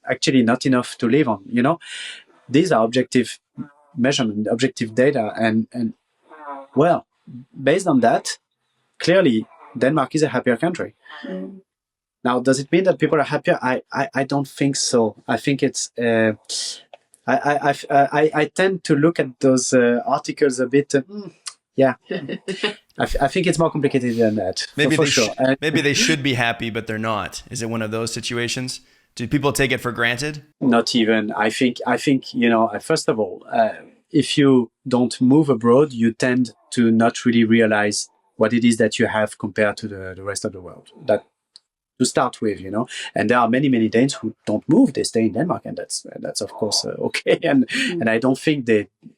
actually not enough to live on? You know, these are objective measurement, objective data, and well, based on that, clearly Denmark is a happier country. Now, does it mean that people are happier? I don't think so. I think it's. I tend to look at those articles a bit. Yeah, I think it's more complicated than that. Maybe for they sure. maybe they should be happy, but they're not. Is it one of those situations? Do people take it for granted? Not even. I think first of all, if you don't move abroad, you tend to not really realize what it is that you have compared to the rest of the world. That to start with, and there are many Danes who don't move; they stay in Denmark, and that's of course okay. And I don't think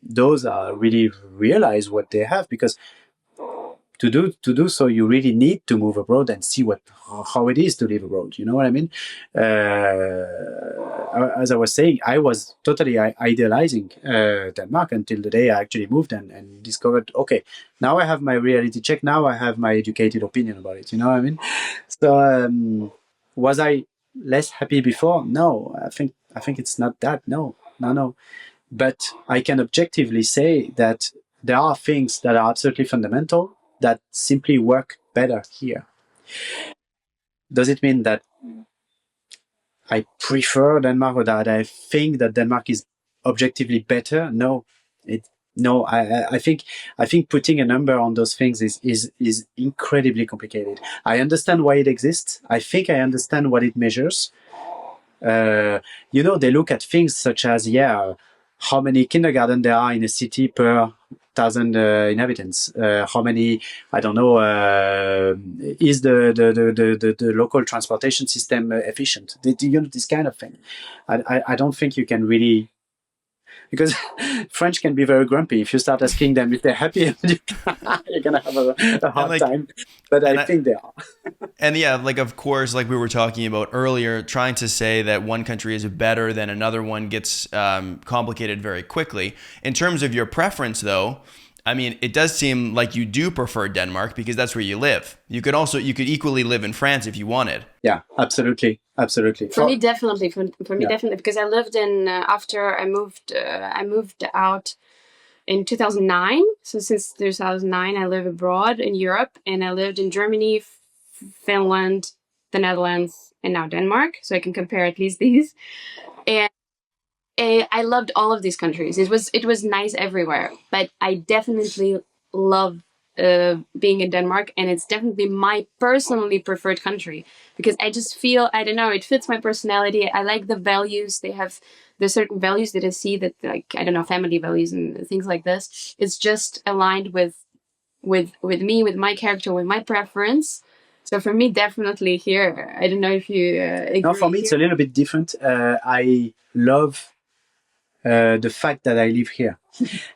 those are really realize what they have, because to do so, you really need to move abroad and see how it is to live abroad. You know what I mean? As I was saying, I was totally idealizing Denmark until the day I actually moved and discovered, okay, now I have my reality check. Now I have my educated opinion about it. You know what I mean? So was I less happy before? No, I think it's not that. No. But I can objectively say that there are things that are absolutely fundamental that simply work better here. Does it mean that I prefer Denmark or that I think that Denmark is objectively better? No. I think putting a number on those things is incredibly complicated. I understand why it exists. I think I understand what it measures. They look at things such as how many kindergarten there are in a city per 1,000 inhabitants. How many, I don't know, is the local transportation system efficient? This kind of thing. I don't think you can really, because French can be very grumpy. If you start asking them if they're happy, you're gonna have a hard time. But I think they are. And yeah, of course, like we were talking about earlier, trying to say that one country is better than another one gets complicated very quickly. In terms of your preference, though, I mean, it does seem like you do prefer Denmark because that's where you live. You could equally live in France if you wanted. Yeah, absolutely. For me, definitely. For me, definitely, because I lived in after I moved out in 2009. So since 2009, I live abroad in Europe, and I lived in Germany, Finland, the Netherlands, and now Denmark. So I can compare at least these. And I loved all of these countries. It was nice everywhere, but I definitely love being in Denmark, and it's definitely my personally preferred country because I just feel, I don't know, it fits my personality. I like the values they have. There's certain values that I see that, like, I don't know, family values and things like this. It's just aligned with me, with my character, with my preference. So for me, definitely here. I don't know if you agree. No, for me, it's a little bit different. I love the fact that I live here.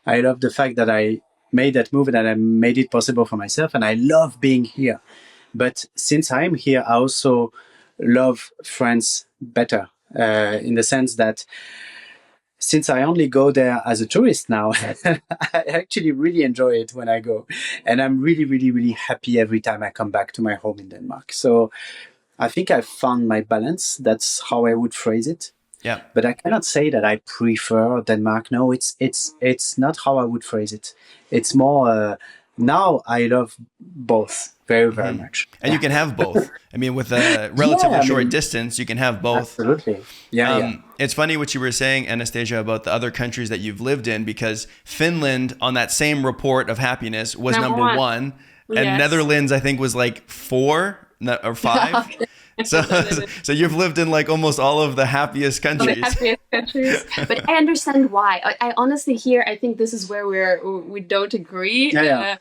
I love the fact that I made that move and that I made it possible for myself, and I love being here. But since I'm here, I also love France better in the sense that since I only go there as a tourist now, I actually really enjoy it when I go. And I'm really, really, really happy every time I come back to my home in Denmark. So I think I've found my balance. That's how I would phrase it. Yeah. But I cannot say that I prefer Denmark. No, it's not how I would phrase it. It's more now I love both very, very much. And you can have both. I mean, with a relatively short distance, you can have both. Absolutely. Yeah. It's funny what you were saying, Anastasia, about the other countries that you've lived in, because Finland on that same report of happiness was number one. And Yes. Netherlands, I think, was like 4 or 5. Okay. So you've lived in like almost all of the happiest countries. But I understand why. I honestly here, I think this is where we don't agree. Yeah.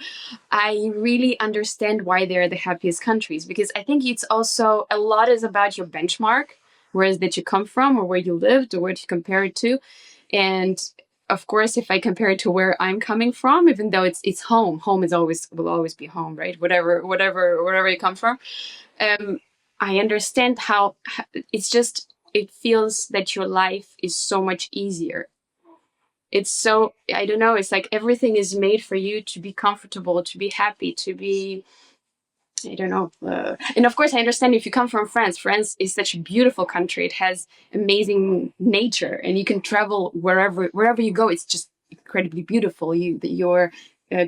I really understand why they're the happiest countries, because I think it's also a lot is about your benchmark, where is that you come from or where you lived or where to compare it to. And of course, if I compare it to where I'm coming from, even though it's home will always be home, right? Wherever you come from. I understand how it feels that your life is so much easier. It's so, I don't know, it's like everything is made for you to be comfortable, to be happy, to be, I don't know. And of course, I understand if you come from France. France is such a beautiful country. It has amazing nature, and you can travel wherever you go. It's just incredibly beautiful. Your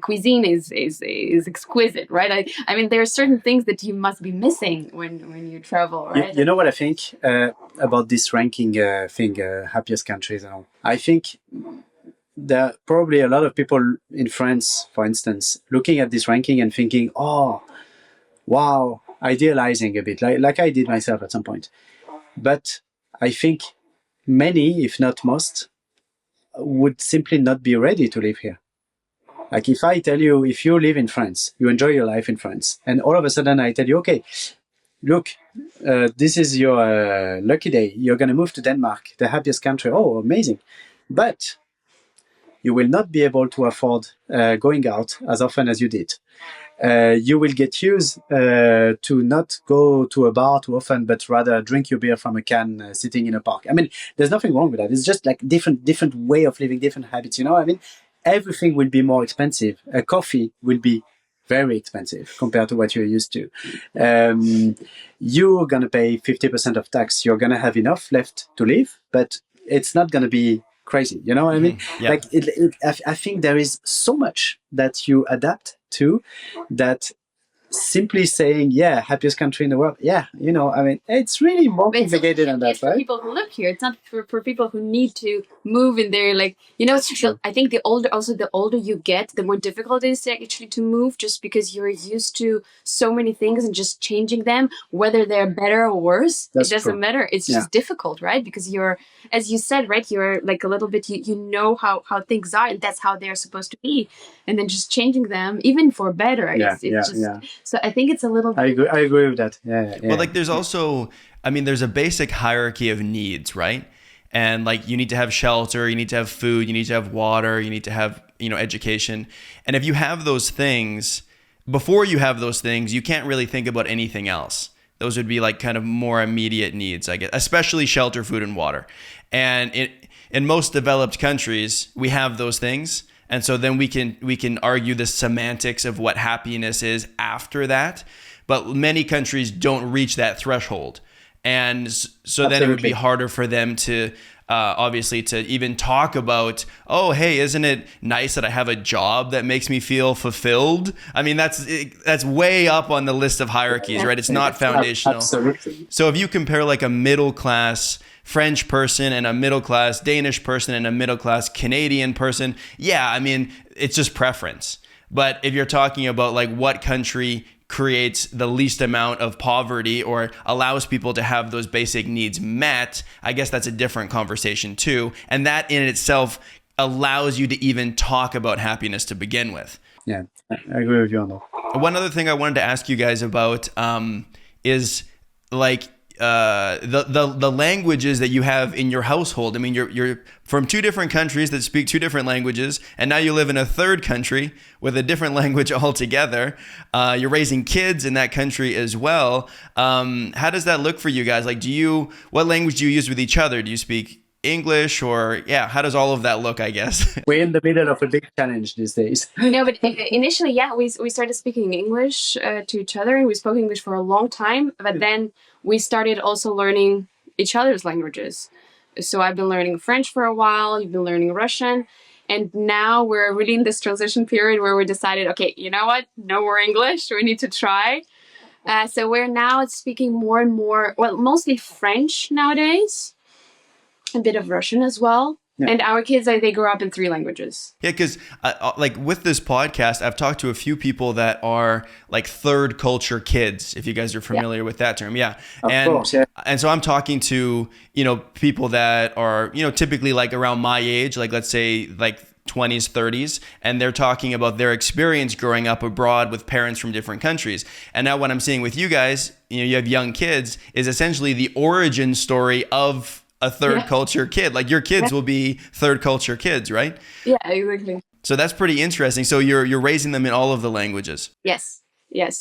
cuisine is exquisite, right? I mean, there are certain things that you must be missing when you travel, right? You know what I think about this ranking thing, happiest countries and all? I think there are probably a lot of people in France, for instance, looking at this ranking and thinking, oh, wow, idealizing a bit, like I did myself at some point. But I think many, if not most, would simply not be ready to live here. Like if I tell you, if you live in France, you enjoy your life in France, and all of a sudden I tell you, okay, look, this is your lucky day. You're going to move to Denmark, the happiest country. Oh, amazing. But you will not be able to afford going out as often as you did. You will get used to not go to a bar too often, but rather drink your beer from a can sitting in a park. I mean, there's nothing wrong with that. It's just like different way of living, different habits. You know what I mean? Everything will be more expensive. A coffee will be very expensive compared to what you're used to. You're going to pay 50% of tax. You're going to have enough left to live, but it's not going to be crazy. You know what I mean? Yeah. Like I think there is so much that you adapt to that simply saying, yeah, happiest country in the world. Yeah, you know, I mean, it's really more complicated than that, it's for right? people who live here. It's not for people who need to move in there. Like, you know, I think the older you get, the more difficult it is to actually to move, just because you're used to so many things and just changing them, whether they're better or worse, it doesn't matter. It's just difficult, right? Because you're, as you said, right, you're like a little bit, you know how things are, and that's how they're supposed to be. And then just changing them, even for better, So I think it's a little... I agree with that. Yeah. Well, like there's also, I mean, there's a basic hierarchy of needs, right? And like you need to have shelter, you need to have food, you need to have water, you need to have, you know, education. And if you have those things, before you have those things, you can't really think about anything else. Those would be like kind of more immediate needs, I guess, especially shelter, food, and water. And in most developed countries, we have those things. And so then we can argue the semantics of what happiness is after that. But many countries don't reach that threshold. And so then it would be harder for them to obviously to even talk about, oh, hey, isn't it nice that I have a job that makes me feel fulfilled? I mean, that's way up on the list of hierarchies, right? It's not foundational. Absolutely. So if you compare like a middle class French person and a middle class Danish person and a middle class Canadian person, yeah, I mean, it's just preference. But if you're talking about like what country creates the least amount of poverty or allows people to have those basic needs met, I guess that's a different conversation too. And that in itself allows you to even talk about happiness to begin with. Yeah, I agree with you on that. One other thing I wanted to ask you guys about is like the languages that you have in your household. I mean, you're from two different countries that speak two different languages, and now you live in a third country with a different language altogether. You're raising kids in that country as well. How does that look for you guys? Like, what language do you use with each other? Do you speak English, or how does all of that look, I guess? We're in the middle of a big challenge these days. No, but initially, we started speaking English to each other, and we spoke English for a long time. But then we started also learning each other's languages. So I've been learning French for a while, you've been learning Russian, and now we're really in this transition period where we decided, okay, you know what? No more English, we need to try. So we're now speaking more and more, well, mostly French nowadays. A bit of Russian as well. Yeah. And our kids, they grow up in 3 languages. Yeah, because like with this podcast, I've talked to a few people that are like third culture kids, if you guys are familiar with that term. Yeah. Of course, yeah. And so I'm talking to, people that are, typically like around my age, like let's say like 20s, 30s, and they're talking about their experience growing up abroad with parents from different countries. And now what I'm seeing with you guys, you have young kids, is essentially the origin story of a third culture kid. Like your kids will be third culture kids, right? Yeah, exactly. So that's pretty interesting. So you're raising them in all of the languages. Yes.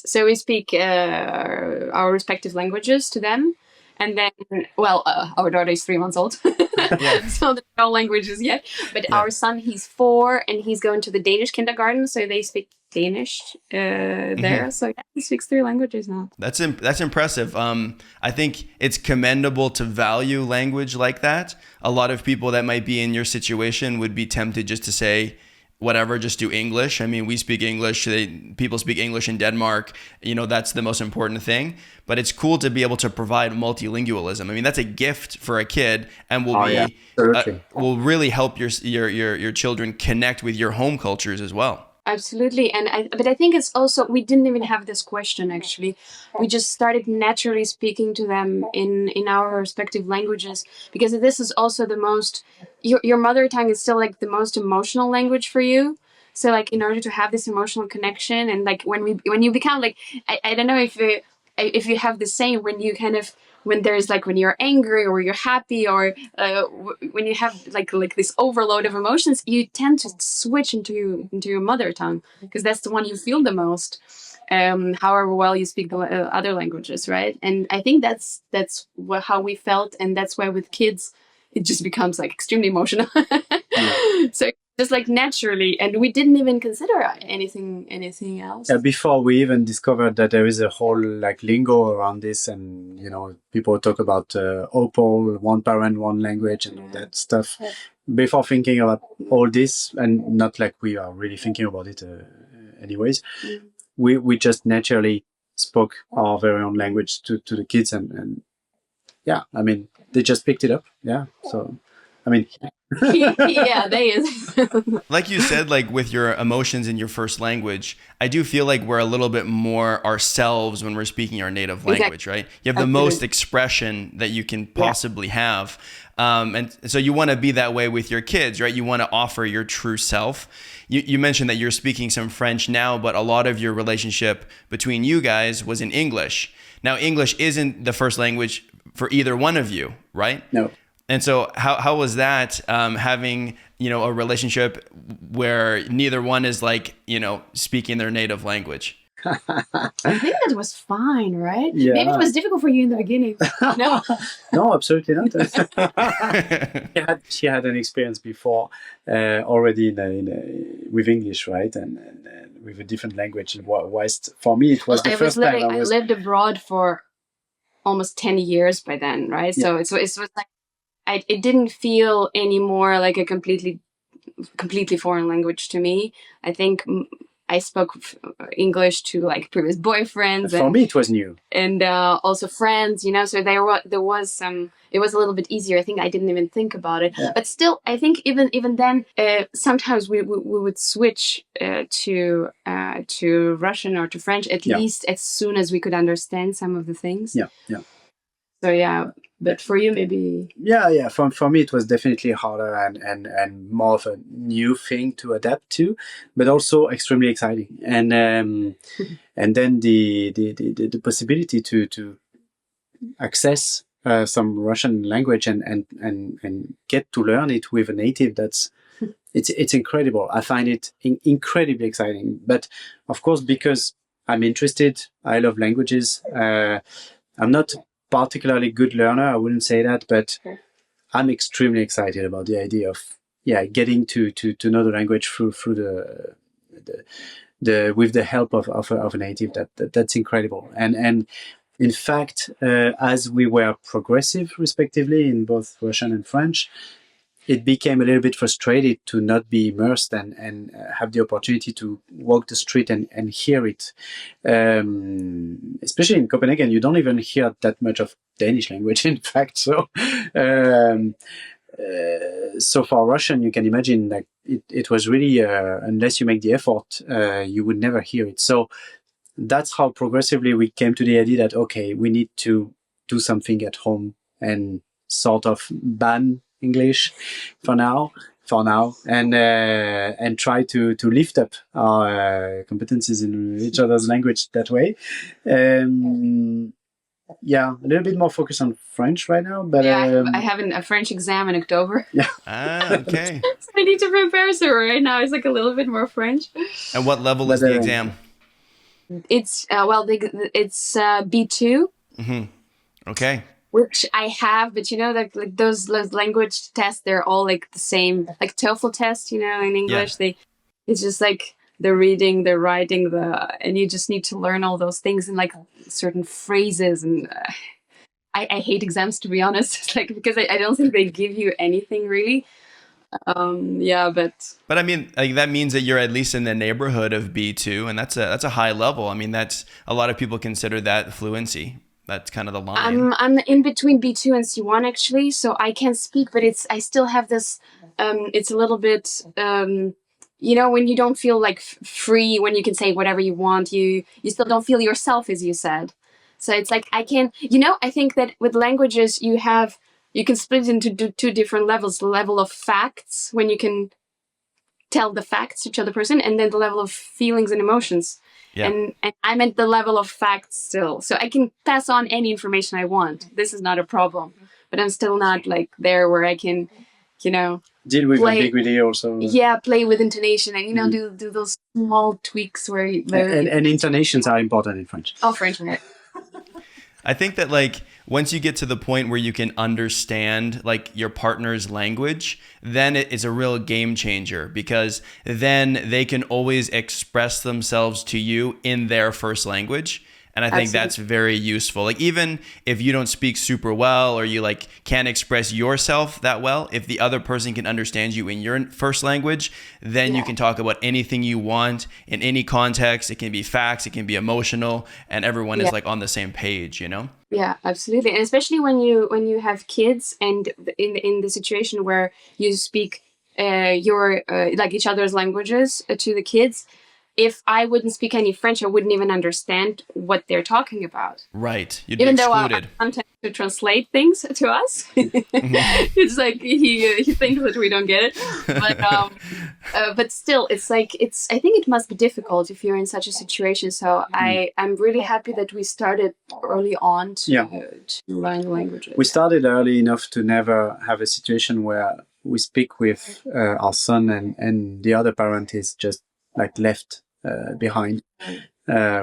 So we speak our respective languages to them. And then, our daughter is 3 months old. So there's no languages yet. But our son, he's 4 and he's going to the Danish kindergarten. So they speak Danish there. Mm-hmm. So he speaks 3 languages now. That's impressive. I think it's commendable to value language like that. A lot of people that might be in your situation would be tempted just to say, whatever, just do English. I mean, we speak English. People speak English in Denmark. That's the most important thing. But it's cool to be able to provide multilingualism. I mean, that's a gift for a kid, and will really help your children connect with your home cultures as well. Absolutely. But I think it's also, we didn't even have this question, actually. We just started naturally speaking to them in our respective languages, because this is also the most, your mother tongue is still like the most emotional language for you. So like, in order to have this emotional connection, and like when you become like, I don't know if you have the same, when you kind of, when you're angry or you're happy, or when you have like this overload of emotions, you tend to switch into your mother tongue, because that's the one you feel the most. However well you speak the other languages, right? And I think that's how we felt, and that's why with kids it just becomes like extremely emotional. So just like naturally, and we didn't even consider anything else. Before we even discovered that there is a whole like lingo around this, and people talk about OPOL, one parent, one language, and all that stuff. Yeah. Before thinking about all this, and not like we are really thinking about it, anyways, we just naturally spoke our very own language to the kids, and yeah, I mean, they just picked it up. Yeah, so I mean. Yeah, they is. Like you said, like with your emotions in your first language, I do feel like we're a little bit more ourselves when we're speaking our native language, right? You have the most expression that you can possibly have. And so you want to be that way with your kids, right? You want to offer your true self. You mentioned that you're speaking some French now, but a lot of your relationship between you guys was in English. Now, English isn't the first language for either one of you, right? No. And so how was that, having, a relationship where neither one is like, speaking their native language? I think that was fine, right? Yeah. Maybe it was difficult for you in the beginning. No, no, absolutely not. She had an experience before already with English, right? And with a different language. Whilst for me, it was the first time I lived abroad for almost 10 years by then, right? Yeah. So it was like, it didn't feel anymore like a completely foreign language to me. I think I spoke English to like previous boyfriends. For me, it was new. And also friends, so there was some, it was a little bit easier. I think I didn't even think about it. Yeah. But still, I think even then, sometimes we would switch to Russian or to French, at least as soon as we could understand some of the things. Yeah, yeah. So yeah, but for you maybe. Yeah. For me it was definitely harder and more of a new thing to adapt to, but also extremely exciting. And and then the possibility to access some Russian language and get to learn it with a native, it's incredible. I find it incredibly exciting. But of course, because I'm interested, I love languages. I'm not particularly good learner, I wouldn't say that, but I'm extremely excited about the idea of getting to know the language through the with the help of a native. That's incredible. And in fact, as we were progressive respectively in both Russian and French, it became a little bit frustrated to not be immersed and have the opportunity to walk the street and hear it. Especially in Copenhagen, you don't even hear that much of Danish language, in fact. So, so for Russian, you can imagine like it was really, unless you make the effort, you would never hear it. So that's how progressively we came to the idea that, okay, we need to do something at home and sort of ban English for now, and try to lift up our competencies in each other's language that way. A little bit more focus on French right now, but I have a French exam in October. Yeah. Okay. So I need to prepare. So right now it's like a little bit more French. And what level is the exam? It's it's B2. Mm-hmm. Okay. Which I have, but like those language tests, they're all like the same, like TOEFL test, in English. Yeah. It's just like the reading, the writing, and you just need to learn all those things and like certain phrases. And I hate exams, to be honest. It's like, because I don't think they give you anything really. Yeah, but But I mean, like, that means that you're at least in the neighborhood of B2, and that's a high level. I mean, that's a lot of people consider that fluency. That's kind of the line. I'm in between B2 and C1 actually, so I can speak, but I still have this. It's a little bit. When you don't feel like free, when you can say whatever you want, you still don't feel yourself, as you said. So it's like I can. I think that with languages you can split it into two different levels: the level of facts, when you can tell the facts to each other person, and then the level of feelings and emotions. Yeah. And I'm at the level of facts still, so I can pass on any information I want. This is not a problem, but I'm still not like there where I can, Deal with play, ambiguity also. Yeah, play with intonation and do those small tweaks where and intonations are important in French. Oh, French, right. I think that, like, once you get to the point where you can understand, like, your partner's language, then it is a real game changer, because then they can always express themselves to you in their first language. And I think Absolutely. that's very useful. Like, even if you don't speak super well, or you like can't express yourself that well, if the other person can understand you in your first language, then you can talk about anything you want in any context. It can be facts, it can be emotional, and everyone is like on the same page, Yeah, absolutely. And especially when you have kids, and in the situation where you speak your like each other's languages to the kids. If I wouldn't speak any French, I wouldn't even understand what they're talking about. Right. You'd Even be though excluded. I sometimes to translate things to us, it's like he thinks that we don't get it. But still, it's like I think it must be difficult if you're in such a situation. So I'm really happy that we started early on to learn languages. We started early enough to never have a situation where we speak with our son and the other parent is just like left behind.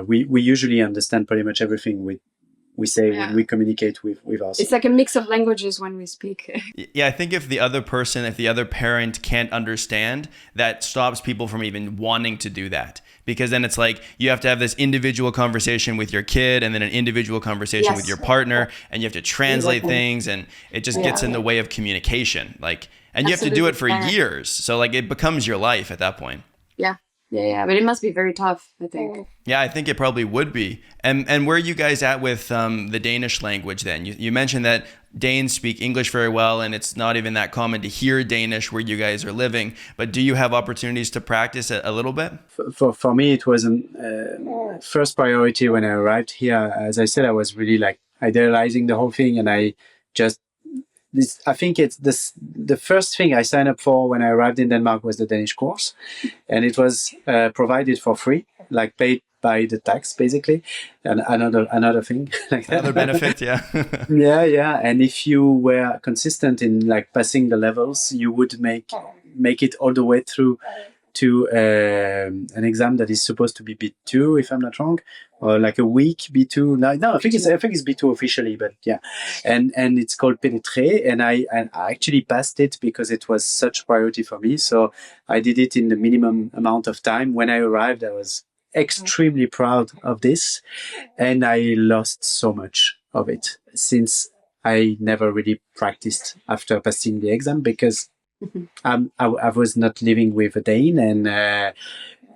We usually understand pretty much everything we say when we communicate with us. It's like a mix of languages when we speak. Yeah, I think if the other parent can't understand, that stops people from even wanting to do that. Because then it's like you have to have this individual conversation with your kid, and then an individual conversation with your partner, and you have to translate things, and it just gets in the way of communication. Like, and you have to do it for years. So like it becomes your life at that point. Yeah, but it must be very tough, I think. Yeah, I think it probably would be. And where are you guys at with the Danish language then? You mentioned that Danes speak English very well, and it's not even that common to hear Danish where you guys are living. But do you have opportunities to practice a little bit? For me, it was first priority when I arrived here. As I said, I was really like idealizing the whole thing, and I just I think it's the first thing I signed up for when I arrived in Denmark was the Danish course, and it was provided for free, like paid by the tax basically, and another thing like that. Another benefit, yeah. yeah. And if you were consistent in like passing the levels, you would make it all the way through to an exam that is supposed to be B2, if I'm not wrong, or like a week B2. No, I think it's B2 officially, but yeah. And it's called Pénétrer, and I actually passed it because it was such priority for me. So I did it in the minimum amount of time. When I arrived, I was extremely proud of this, and I lost so much of it since I never really practiced after passing the exam, because I was not living with a Dane, and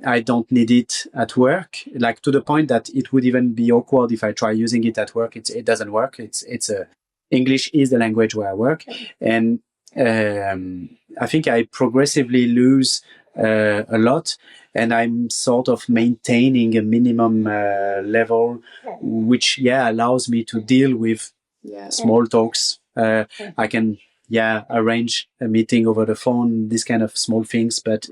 I don't need it at work. Like to the point that it would even be awkward if I try using it at work. It doesn't work. English is the language where I work, and I think I progressively lose a lot, and I'm sort of maintaining a minimum level, which allows me to deal with small talks. I can arrange a meeting over the phone, these kind of small things, but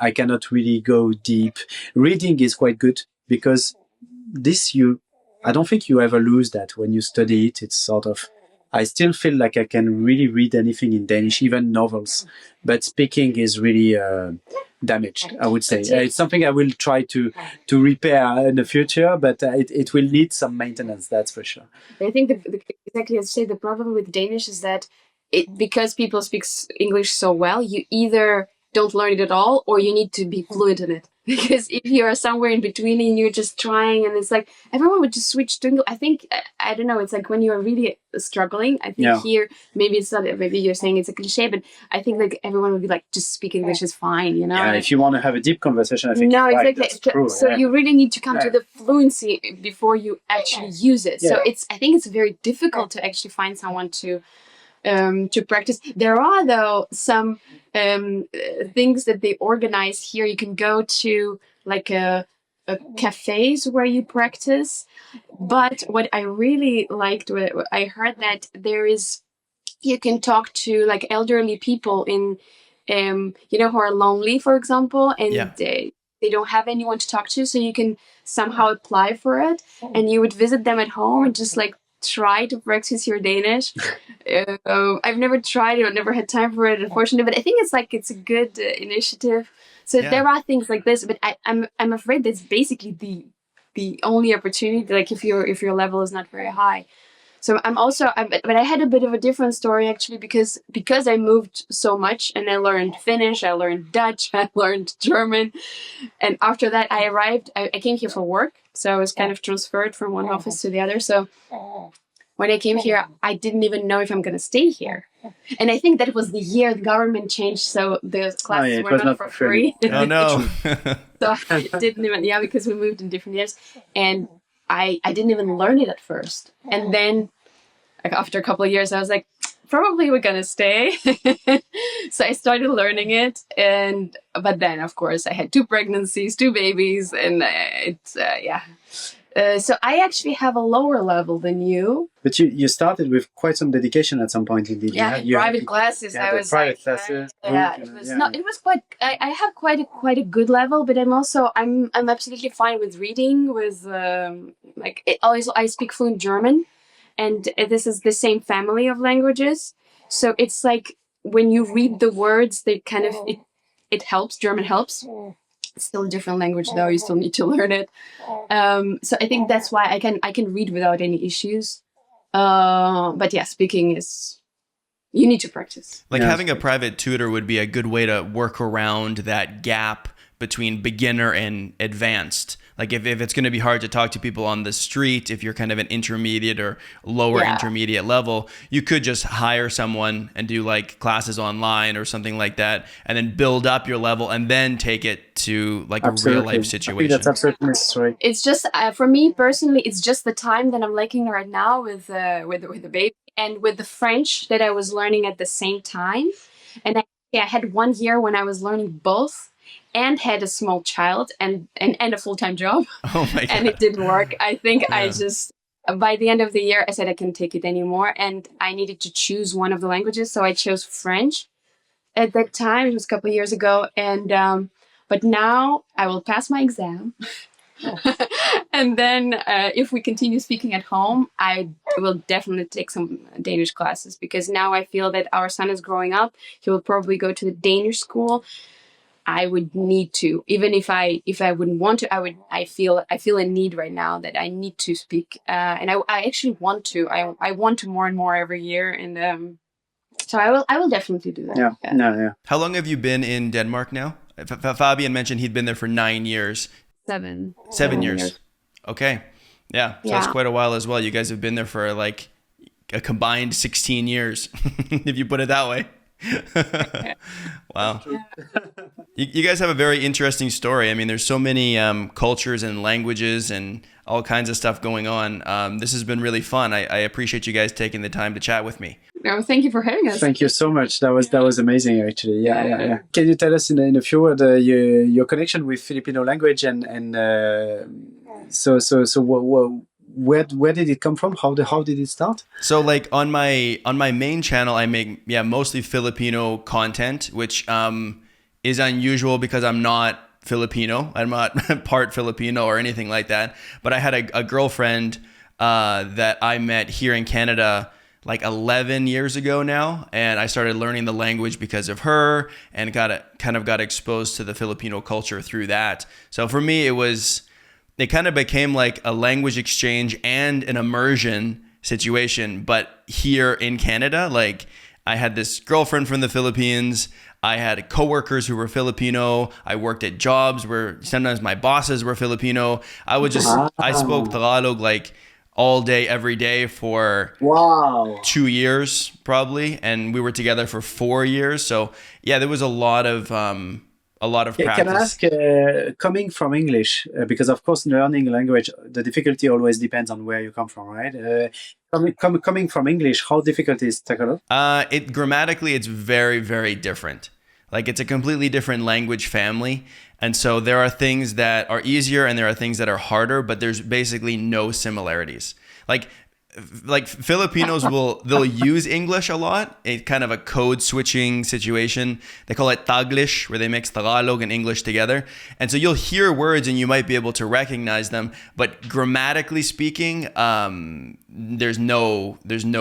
I cannot really go deep. Reading is quite good because I don't think you ever lose that when you study it. It's sort of, I still feel like I can really read anything in Danish, even novels, but speaking is really damaged, I would say. It's something I will try to repair in the future, but it will need some maintenance, that's for sure. I think exactly as you say, the problem with Danish is that because people speak English so well, you either don't learn it at all or you need to be fluent in it. Because if you are somewhere in between and you're just trying, and it's like everyone would just switch to English. I think I don't know. It's like when you're really struggling. I think here maybe it's not. Maybe you're saying it's a cliche, but I think like everyone would be like, just speak English is fine, you know. Yeah, if you want to have a deep conversation, I think no, you're right, exactly. that's true, So you really need to come to the fluency before you actually use it. So I think it's very difficult to actually find someone to practice. There are though some things that they organize here. You can go to like a cafes where you practice. But what I really liked, I heard that you can talk to like elderly people in who are lonely, for example, and they don't have anyone to talk to, so you can somehow apply for it, and you would visit them at home and just like try to practice your Danish. I've never tried it, or never had time for it, unfortunately, but I think it's a good initiative. So there are things like this, but I'm afraid that's basically the only opportunity. Like if your level is not very high. So but I had a bit of a different story actually, because I moved so much and I learned Finnish, I learned Dutch, I learned German, and after that I came here for work. So I was kind of transferred from one office to the other. So when I came here, I didn't even know if I'm going to stay here. And I think that was the year the government changed, so the classes were not for free. Oh no! So I didn't even because we moved in different years, and I didn't even learn it at first. And then like, after a couple of years, I was like, probably we're going to stay. So I started learning it. But then, of course, I had 2 pregnancies, 2 babies. And so I actually have a lower level than you. But you started with quite some dedication at some point, indeed. Private classes. I was private classes. It was quite. I have quite a good level, but I'm absolutely fine with reading. With I speak fluent German, and this is the same family of languages. So it's like when you read the words, they kind of it helps. German helps. It's still a different language though. You still need to learn it. So I think that's why I can read without any issues. But yeah, speaking is, you need to practice. Like having a private tutor would be a good way to work around that gap between beginner and advanced. Like if it's going to be hard to talk to people on the street, if you're kind of an intermediate or lower intermediate level, you could just hire someone and do like classes online or something like that, and then build up your level and then take it to like a real life situation. I think that's absolutely necessary. It's just for me personally, it's just the time that I'm lacking right now with the baby and with the French that I was learning at the same time. And I had 1 year when I was learning both, and had a small child and a full-time job. Oh my God. And it didn't work. I think I just, by the end of the year, I said I can't take it anymore. And I needed to choose one of the languages. So I chose French at that time. It was a couple of years ago. And, but now I will pass my exam. And then if we continue speaking at home, I will definitely take some Danish classes, because now I feel that our son is growing up. He will probably go to the Danish school. I would need to, even if I wouldn't want to, I feel a need right now that I need to speak, and I actually want to. I want to more and more every year, and so I will definitely do that. Yeah. How long have you been in Denmark now? Fabien mentioned he'd been there for 9 years. 7 years. Okay, yeah, so that's quite a while as well. You guys have been there for like a combined 16 years, if you put it that way. Wow. You guys have a very interesting story. I mean, there's so many cultures and languages and all kinds of stuff going on. This has been really fun. I appreciate you guys taking the time to chat with me. No, thank you for having us. Thank you so much. That was amazing, actually. Yeah. Can you tell us in a few words your connection with Filipino language and so where did it come from? How did it start? So like on my main channel, I make mostly Filipino content, which is unusual because I'm not Filipino. I'm not part Filipino or anything like that. But I had a girlfriend that I met here in Canada like 11 years ago now, and I started learning the language because of her, and got exposed to the Filipino culture through that. So for me, it kind of became like a language exchange and an immersion situation, but here in Canada. Like I had this girlfriend from the Philippines. I had coworkers who were Filipino. I worked at jobs where sometimes my bosses were Filipino. I spoke Tagalog like all day, every day for Wow. 2 years probably. And we were together for 4 years. So yeah, there was a lot of practice. Can I ask, coming from English, because of course learning language, the difficulty always depends on where you come from, right? Coming from English, how difficult is Tagalog? Grammatically, it's very, very different. Like it's a completely different language family. And so there are things that are easier and there are things that are harder, but there's basically no similarities. Like Filipinos they'll use English a lot. It's kind of a code switching situation. They call it Taglish, where they mix Tagalog and English together. And so you'll hear words and you might be able to recognize them, but grammatically speaking, there's no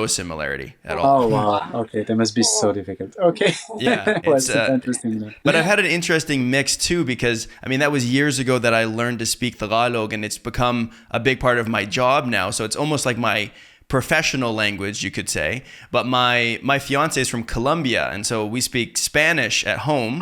similarity at all. Oh wow! Okay, that must be so difficult. Okay, Yeah, well, it's interesting. but I've had an interesting mix too, because I mean that was years ago that I learned to speak Tagalog, and it's become a big part of my job now. So it's almost like my professional language, you could say. But my fiance is from Colombia, and so we speak Spanish at home.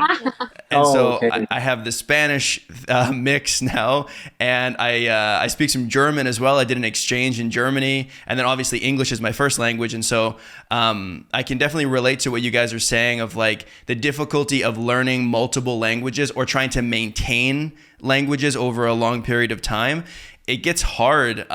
And okay. I have the Spanish mix now, and I speak some German as well. I did an exchange in Germany, and then obviously English is my first language, and so I can definitely relate to what you guys are saying of like the difficulty of learning multiple languages or trying to maintain languages over a long period of time. It gets hard.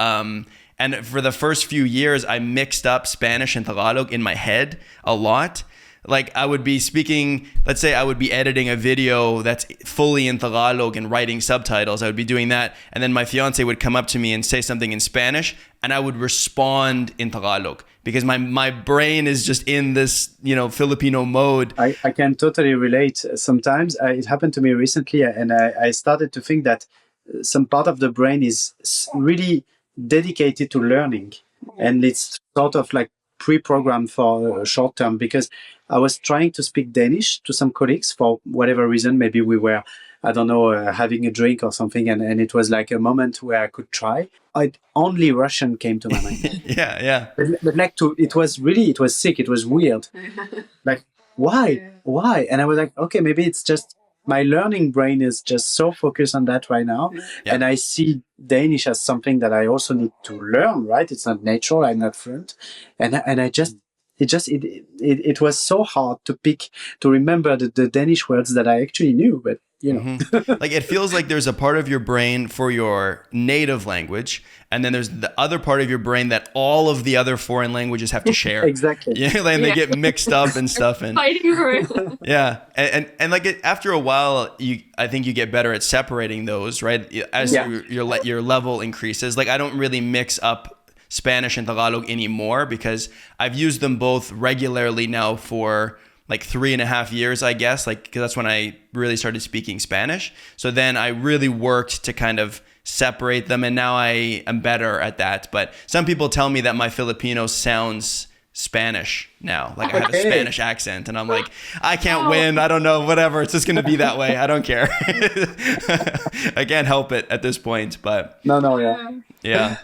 And for the first few years, I mixed up Spanish and Tagalog in my head a lot. Like I would be speaking, let's say I would be editing a video that's fully in Tagalog and writing subtitles. I would be doing that. And then my fiance would come up to me and say something in Spanish, and I would respond in Tagalog because my brain is just in this, Filipino mode. I can totally relate. Sometimes it happened to me recently, and I started to think that some part of the brain is really dedicated to learning, and it's sort of like pre-programmed for short term, because I was trying to speak Danish to some colleagues for whatever reason. Maybe we were, I don't know, having a drink or something, and it was like a moment where I could try. Only Russian came to my mind. Yeah. But it was sick. It was weird. Like, why? And I was like, okay, maybe it's just my learning brain is just so focused on that right now. Yeah. And I see Danish as something that I also need to learn, right? It's not natural. I'm not fluent. And it was so hard to remember the Danish words that I actually knew, but Like it feels like there's a part of your brain for your native language, and then there's the other part of your brain that all of the other foreign languages have to share. Exactly. Yeah, and they get mixed up and stuff. And Fighting for it. yeah, and like after a while, I think you get better at separating those, right? As your level increases. Like I don't really mix up Spanish and Tagalog anymore because I've used them both regularly now for like 3.5 years, I guess, like, because that's when I really started speaking Spanish. So then I really worked to kind of separate them, and now I am better at that. But some people tell me that my Filipino sounds Spanish now, like I have a Spanish accent, and I'm like, I can't win, I don't know, whatever, it's just gonna be that way, I don't care. I can't help it at this point, but yeah.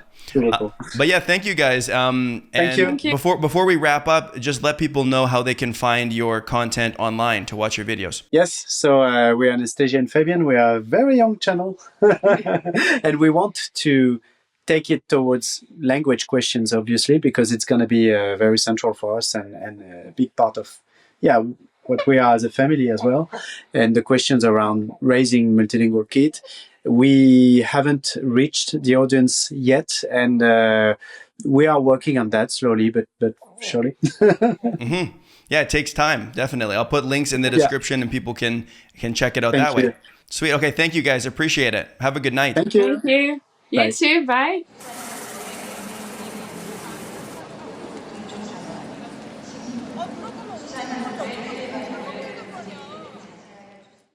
But yeah, thank you guys. Thank you. Before we wrap up, just let people know how they can find your content online to watch your videos. Yes, so we're Anastasia and Fabien. We are a very young channel, and we want to take it towards language questions, obviously, because it's going to be very central for us and a big part of what we are as a family as well, and the questions around raising multilingual kids. We haven't reached the audience yet, and we are working on that slowly, but surely. Mm-hmm. Yeah, it takes time, definitely. I'll put links in the description, and people can check it out that way. Sweet. Okay, thank you guys. Appreciate it. Have a good night. Thank you. Thank you. You Bye. too. Bye.